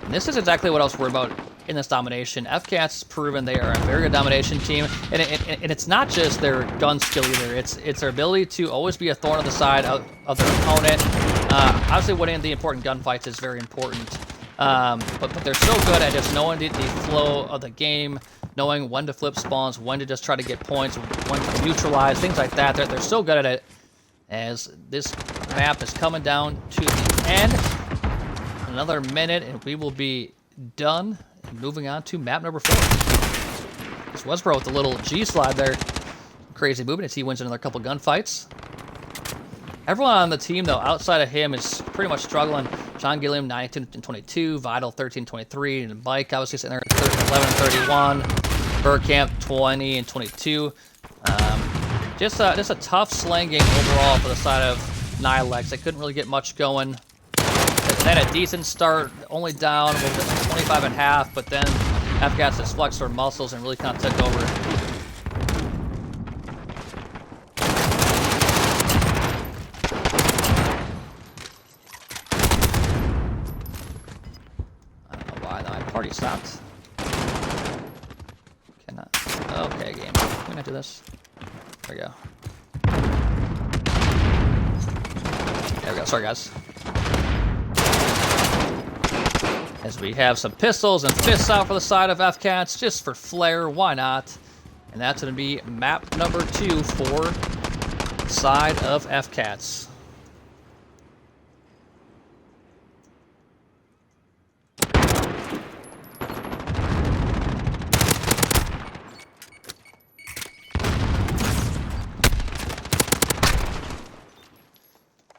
And this is exactly what I was worried about in this domination. FCATS has proven they are a very good domination team, and it's not just their gun skill either. It's their ability to always be a thorn on the side of their opponent. Obviously, winning the important gunfights is very important, but they're so good at just knowing the flow of the game, knowing when to flip spawns, when to just try to get points, when to neutralize, things like that. They're so good at it. As this map is coming down to the end, another minute, and we will be done. And moving on to map number 4. This Wesbro with a little G slide there. Crazy movement as he wins another couple gunfights. Everyone on the team, though, outside of him, is pretty much struggling. John Gilliam, 19 and 22. Vital, 13 and 23. And Mike, obviously, sitting there at 11 and 31. Burkamp, 20 and 22. Just a tough slaying game overall for the side of Nylex. They couldn't really get much going. They had a decent start, only down 25 and a half, but then FCATS just flexed their muscles and really kind of took over. I don't know why my party stopped. Cannot. Okay, game. Can we not do this? There we go. There we go. Sorry, guys. As we have some pistols and fists out for the side of FCATS, just for flair, why not? And that's going to be map number 2 for side of FCATS.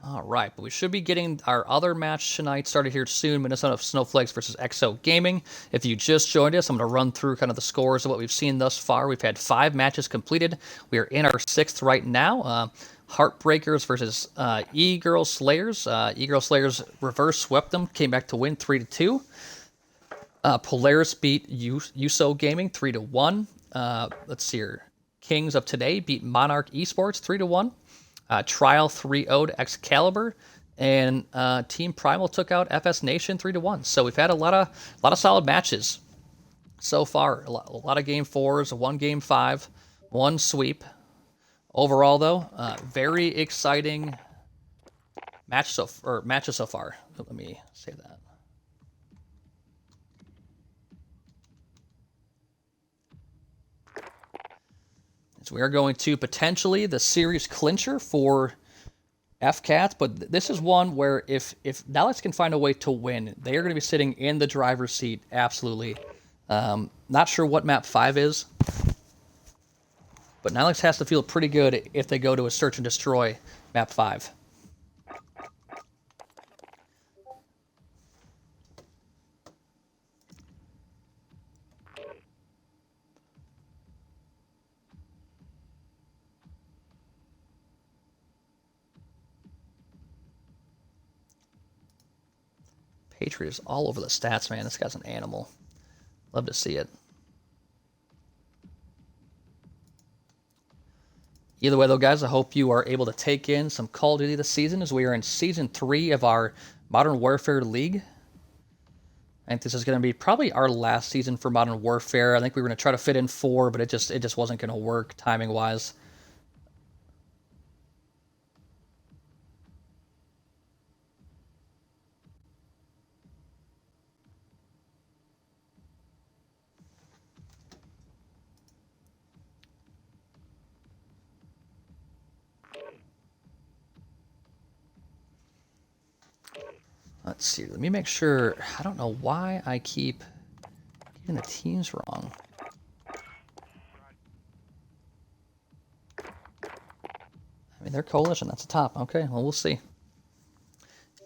Alright, but we should be getting our other match tonight started here soon, Minnesota Snowflakes versus XO Gaming. If you just joined us, I'm going to run through kind of the scores of what we've seen thus far. We've had 5 matches completed. We are in our 6th right now. Heartbreakers versus E-Girl Slayers. E-Girl Slayers reverse swept them, came back to win 3-2. Polaris beat USO Gaming 3-1. Let's see here. Kings of Today beat Monarch Esports 3-1. Trial 3-0'd Excalibur, and Team Primal took out FS Nation 3-1. So we've had a lot of solid matches so far. A lot of game 4s, 1 game 5, 1 sweep. Overall, though, very exciting matches so far. Let me say that. So we are going to potentially the series clincher for FCATS, but this is one where if Nylex can find a way to win, they are going to be sitting in the driver's seat, absolutely. Not sure what map 5 is, but Nylex has to feel pretty good if they go to a search and destroy map 5. Patriot is all over the stats, man. This guy's an animal. Love to see it. Either way, though, guys, I hope you are able to take in some Call of Duty this season as we are in Season 3 of our Modern Warfare League. I think this is going to be probably our last season for Modern Warfare. I think we were going to try to fit in 4, but it just wasn't going to work timing-wise. Let's see. Let me make sure. I don't know why I keep getting the teams wrong. I mean, they're coalition. That's the top. Okay, well, we'll see.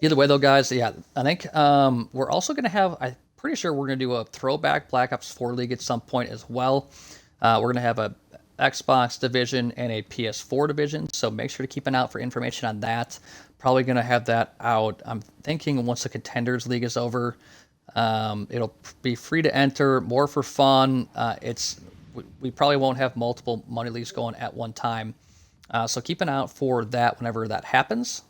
Either way, though, guys, yeah, I think we're also going to have, I'm pretty sure we're going to do a throwback Black Ops 4 League at some point as well. We're going to have a Xbox division and a PS4 division, so make sure to keep an eye out for information on that. Probably going to have that out, I'm thinking, once the Contenders League is over. It'll be free to enter, more for fun. We probably won't have multiple money leagues going at one time. So keep an eye out for that whenever that happens.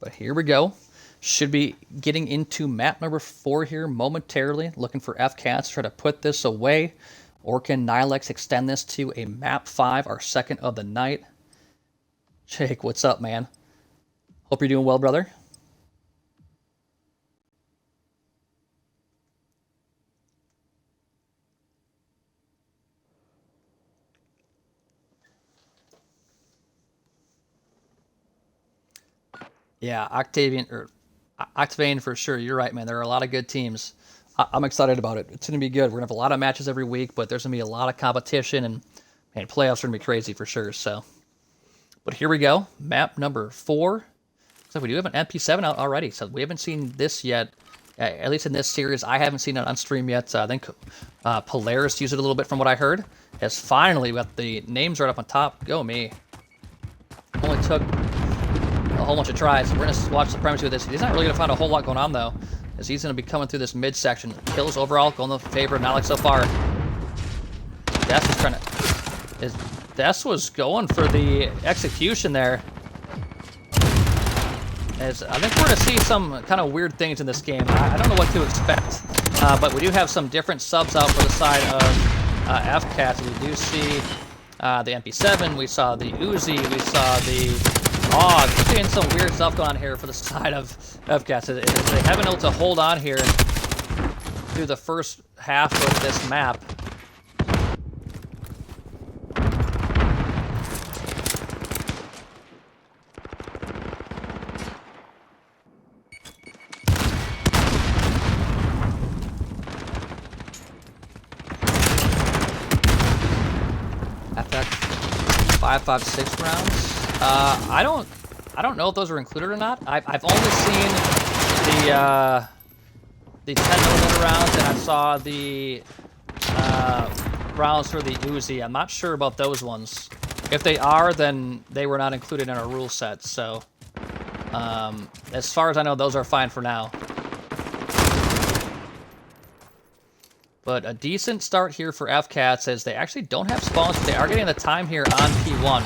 But here we go. Should be getting into map number 4 here momentarily. Looking for FCATS to try to put this away. Or can Nylex extend this to a map 5, our second of the night? Jake, what's up, man? Hope you're doing well, brother. Yeah, Octavian for sure. You're right, man. There are a lot of good teams. I'm excited about it. It's going to be good. We're going to have a lot of matches every week, but there's going to be a lot of competition, and man, playoffs are going to be crazy for sure. So, but here we go. Map number 4. So we do have an MP7 out already. So we haven't seen this yet, at least in this series. I haven't seen it on stream yet. I think Polaris used it a little bit from what I heard. Has finally got the names right up on top. Go me. Only took a whole bunch of tries. We're going to watch Supremacy with this. He's not really going to find a whole lot going on, though, as he's going to be coming through this midsection. Kills overall going in favor of Nylex so far. Des was trying to... Des was going for the execution there. As I think we're going to see some kind of weird things in this game. I don't know what to expect, but we do have some different subs out for the side of FCATS. We do see the MP7, we saw the Uzi, we saw the AUG. We're seeing some weird stuff going on here for the side of FCATS. They haven't been able to hold on here through the first half of this map. FX 5.56 rounds. I don't know if those are included or not. I've only seen the 10mm rounds, and I saw the rounds for the Uzi. I'm not sure about those ones. If they are, then they were not included in our rule set. So, as far as I know, those are fine for now. But a decent start here for FCATS, as they actually don't have spawns, but they are getting the time here on P1.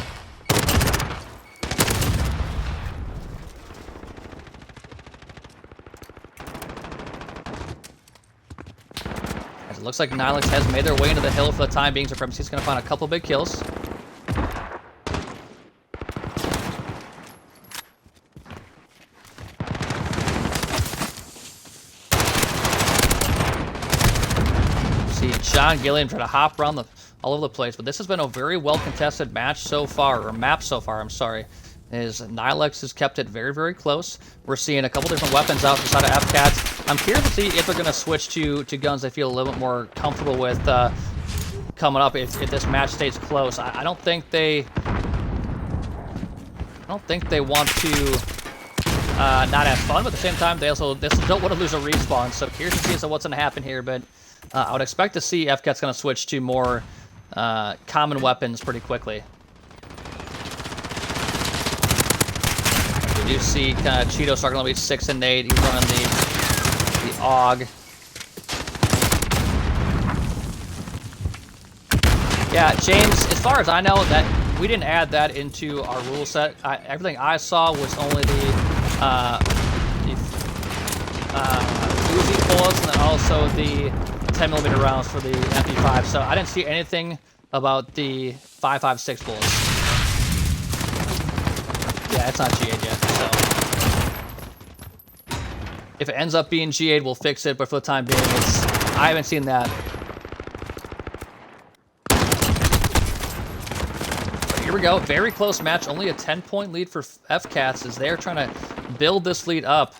As it looks like Nylex has made their way into the hill for the time being. Supremacy's going to find a couple big kills. John Gilliam trying to hop around all over the place, but this has been a very well-contested match so far, or map so far, I'm sorry. As Nylex has kept it very, very close. We're seeing a couple different weapons out inside of FCATS. I'm curious to see if they're going to switch to guns they feel a little bit more comfortable with coming up if this match stays close. I don't think they want to not have fun, but at the same time, they don't want to lose a respawn. So curious to see what's going to happen here, but I would expect to see FCATS going to switch to more common weapons pretty quickly. We do see kind of Cheeto starting to be 6 and 8. He's running the AUG. Yeah, James, as far as I know, that we didn't add that into our rule set. Everything I saw was only the Uzi bullets, and then also the 10mm rounds for the MP5, so I didn't see anything about the 5.56 bullets. Yeah, it's not GA'd yet, so if it ends up being GA'd, we'll fix it, but for the time being, I haven't seen that. But here we go, very close match, only a 10-point lead for FCATS as they're trying to build this lead up.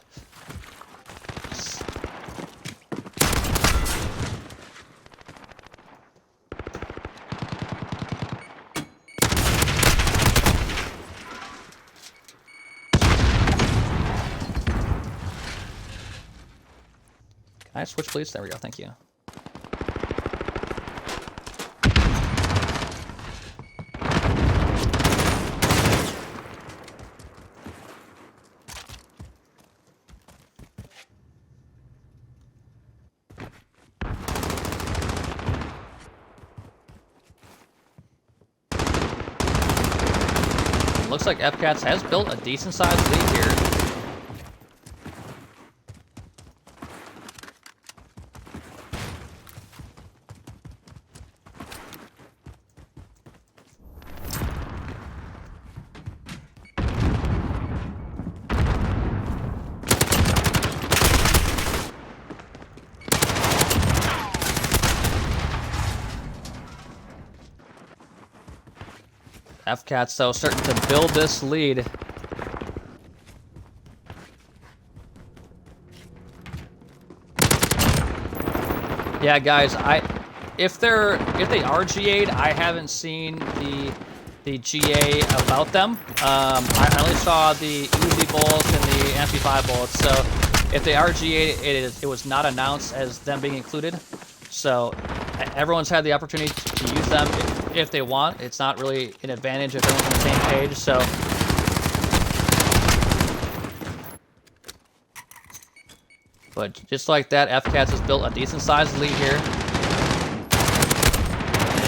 Can I switch, please? There we go. Thank you. Looks like FCATS has built a decent-sized lead here. FCATS, though, starting to build this lead. Yeah, guys, if they RGA'd, I haven't seen the GA about them. I only saw the Uzi bullets and the MP5 bullets. So if they RGA'd, it was not announced as them being included. So everyone's had the opportunity to use them if they want. It's not really an advantage if everyone's on the same page. So. But just like that, FCATS has built a decent-sized lead here.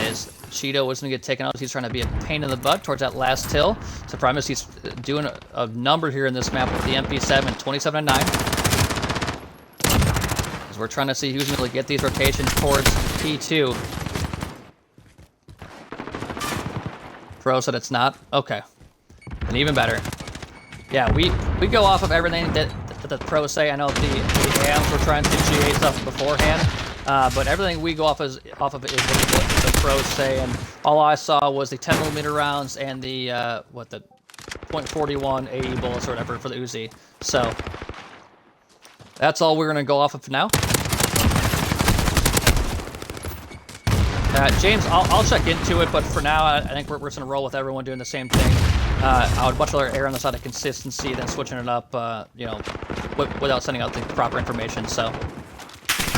As Cheeto was going to get taken out, he's trying to be a pain in the butt towards that last hill. Surprise, he's doing a number here in this map with the MP7, 27-9. As we're trying to see who's going to get these rotations towards P2. Pro said it's not? Okay. And even better. Yeah, we go off of everything that the pros say. I know the AMs were trying to GA stuff beforehand, but everything we go off of is what the pros say. And all I saw was the 10mm rounds and the the .41 AE bullets or whatever for the Uzi. So that's all we're gonna go off of for now. James, I'll check into it, but for now, I think we're just gonna roll with everyone doing the same thing. I would much rather err on the side of consistency than switching it up, you know, without sending out the proper information. So,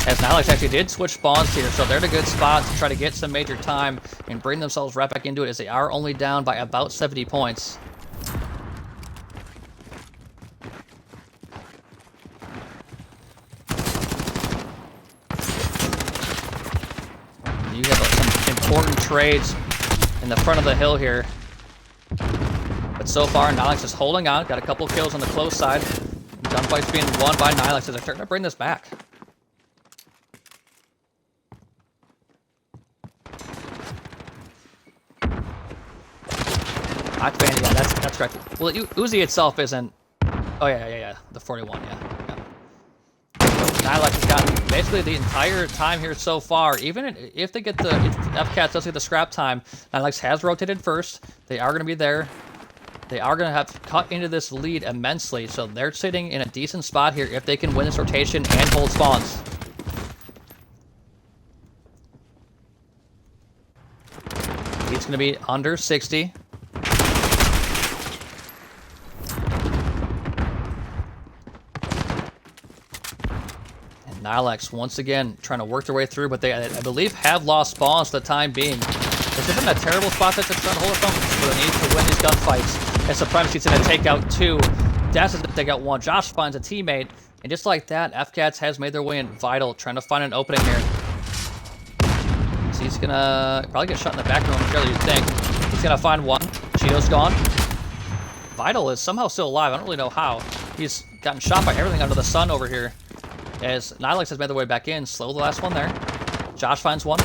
as Nylex actually did switch spawns here, so they're in a good spot to try to get some major time and bring themselves right back into it, as they are only down by about 70 points. You have some important trades in the front of the hill here. But so far, Nylex is holding on. Got a couple kills on the close side. Gunfight's being won by Nylex as they're starting to bring this back. Activating, yeah, that's correct. Well, Uzi itself isn't... Oh, yeah. The 41, yeah. Nylex has gotten basically the entire time here so far. Even if they get if FCATS does get the scrap time, Nylex has rotated first. They are going to be there. They are going to have cut into this lead immensely, so they're sitting in a decent spot here if they can win this rotation and hold spawns. He's going to be under 60. Nylex once again trying to work their way through, but they, I believe, have lost spawns for the time being. This isn't a terrible spot that they're trying to hold it from, but they need to win these gunfights. And Supremacy's going to take out 2. That's going to take out 1. Josh finds a teammate, and just like that, FCATS has made their way in. Vital trying to find an opening here. So he's going to probably get shot in the back room, surely you'd think. He's going to find 1. Cheeto's gone. Vital is somehow still alive. I don't really know how. He's gotten shot by everything under the sun over here. As Nylex has made their way back in. Slow the last one there. Josh finds 1.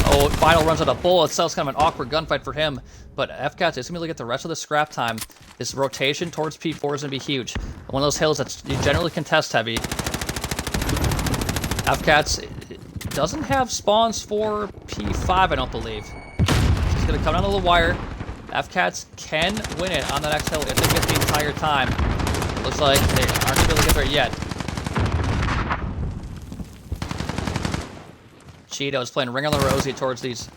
Oh, Vital runs out of bullets. So it's kind of an awkward gunfight for him. But FCATS is going to get the rest of the scrap time. This rotation towards P4 is going to be huge. One of those hills that's generally contest heavy. FCATS doesn't have spawns for P5, I don't believe. He's going to come down to the wire. FCATS can win it on the next hill if they get the entire time. Looks like they aren't going to be able to get there yet. Cheeto is playing Ring on the Rosie towards these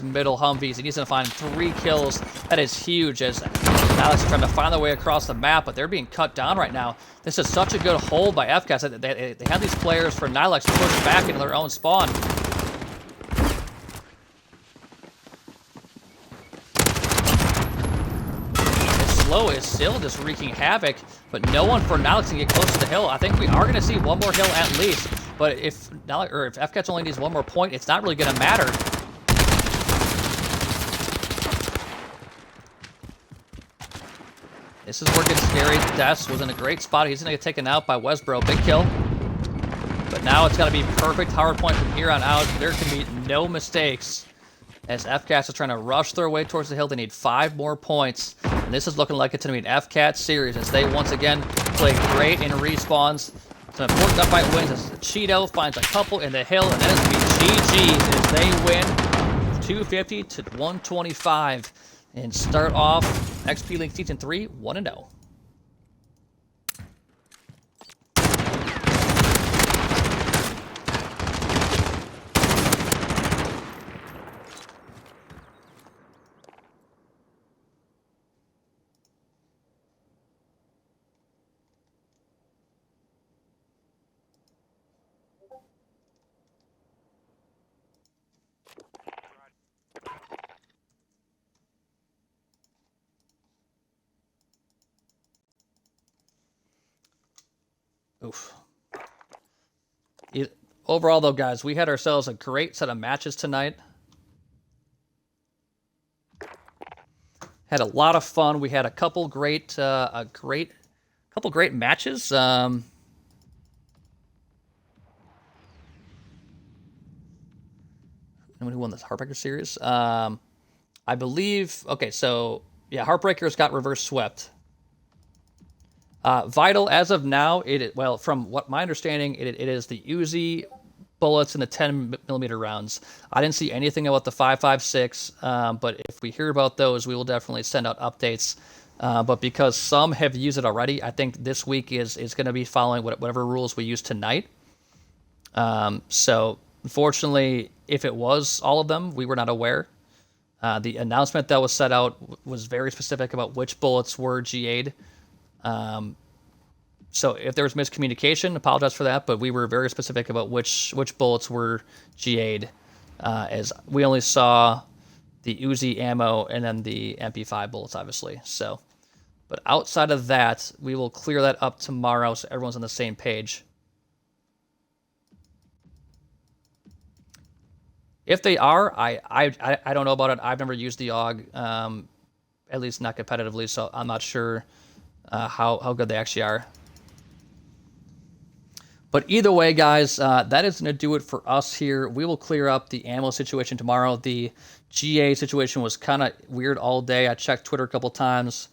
middle Humvees. He needs to find 3 kills. That is huge, as Nylex is trying to find their way across the map, but they're being cut down right now. This is such a good hold by FCATS. They have these players for Nylex to push back into their own spawn. Slow is still just wreaking havoc, but no one for Nylex can get close to the hill. I think we are going to see one more hill at least, but if FCATS only needs 1 more point, it's not really going to matter. This is where it gets scary. Des was in a great spot. He's going to get taken out by Wesbro. Big kill. But now it's got to be perfect hard point from here on out. There can be no mistakes. As FCATS is trying to rush their way towards the hill, they need 5 more points. And this is looking like it's going to be an FCATS series as they once again play great in respawns. It's an important gunfight wins as Cheeto finds a couple in the hill, and then it's going to be GG as they win 250 to 125. And start off XP Link Season 3, 1-0. Oof. Overall, though, guys, we had ourselves a great set of matches tonight. Had a lot of fun. We had a couple great matches. Who won this Heartbreaker series? I believe. Okay, so yeah, Heartbreakers got reverse swept. Vital, as of now, well, from what my understanding, it is the Uzi bullets and the 10mm rounds. I didn't see anything about the 5.56, but if we hear about those, we will definitely send out updates. But because some have used it already, I think this week is going to be following whatever rules we use tonight. So, unfortunately, if it was all of them, we were not aware. The announcement that was set out was very specific about which bullets were GA'd. So if there was miscommunication, apologize for that, but we were very specific about which bullets were GA'd, as we only saw the Uzi ammo and then the MP5 bullets, obviously. So, but outside of that, we will clear that up tomorrow so everyone's on the same page. If they are, I don't know about it. I've never used the AUG, at least not competitively, so I'm not sure how good they actually are. But either way, guys, that is going to do it for us here. We will clear up the ammo situation tomorrow. The GA situation was kind of weird all day. I checked Twitter a couple times.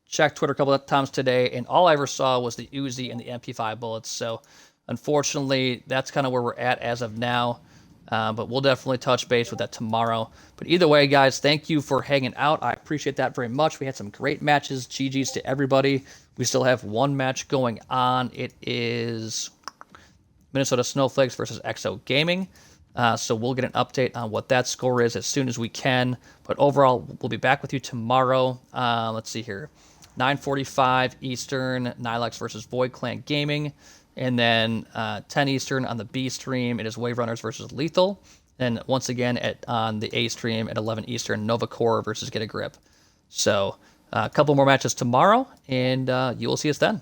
Checked Twitter a couple of times today, and all I ever saw was the Uzi and the MP5 bullets. So, unfortunately, that's kind of where we're at as of now. But we'll definitely touch base with that tomorrow. But either way, guys, thank you for hanging out. I appreciate that very much. We had some great matches. GG's to everybody. We still have one match going on. It is Minnesota Snowflakes versus XO Gaming. So we'll get an update on what that score is as soon as we can. But overall, we'll be back with you tomorrow. Let's see here. 9:45 Eastern, Nylex versus Void Clan Gaming. And then 10 Eastern on the B stream, it is Wave Runners versus Lethal. And once again, on the A stream at 11 Eastern, Nova Core versus Get a Grip. So a couple more matches tomorrow, and you will see us then.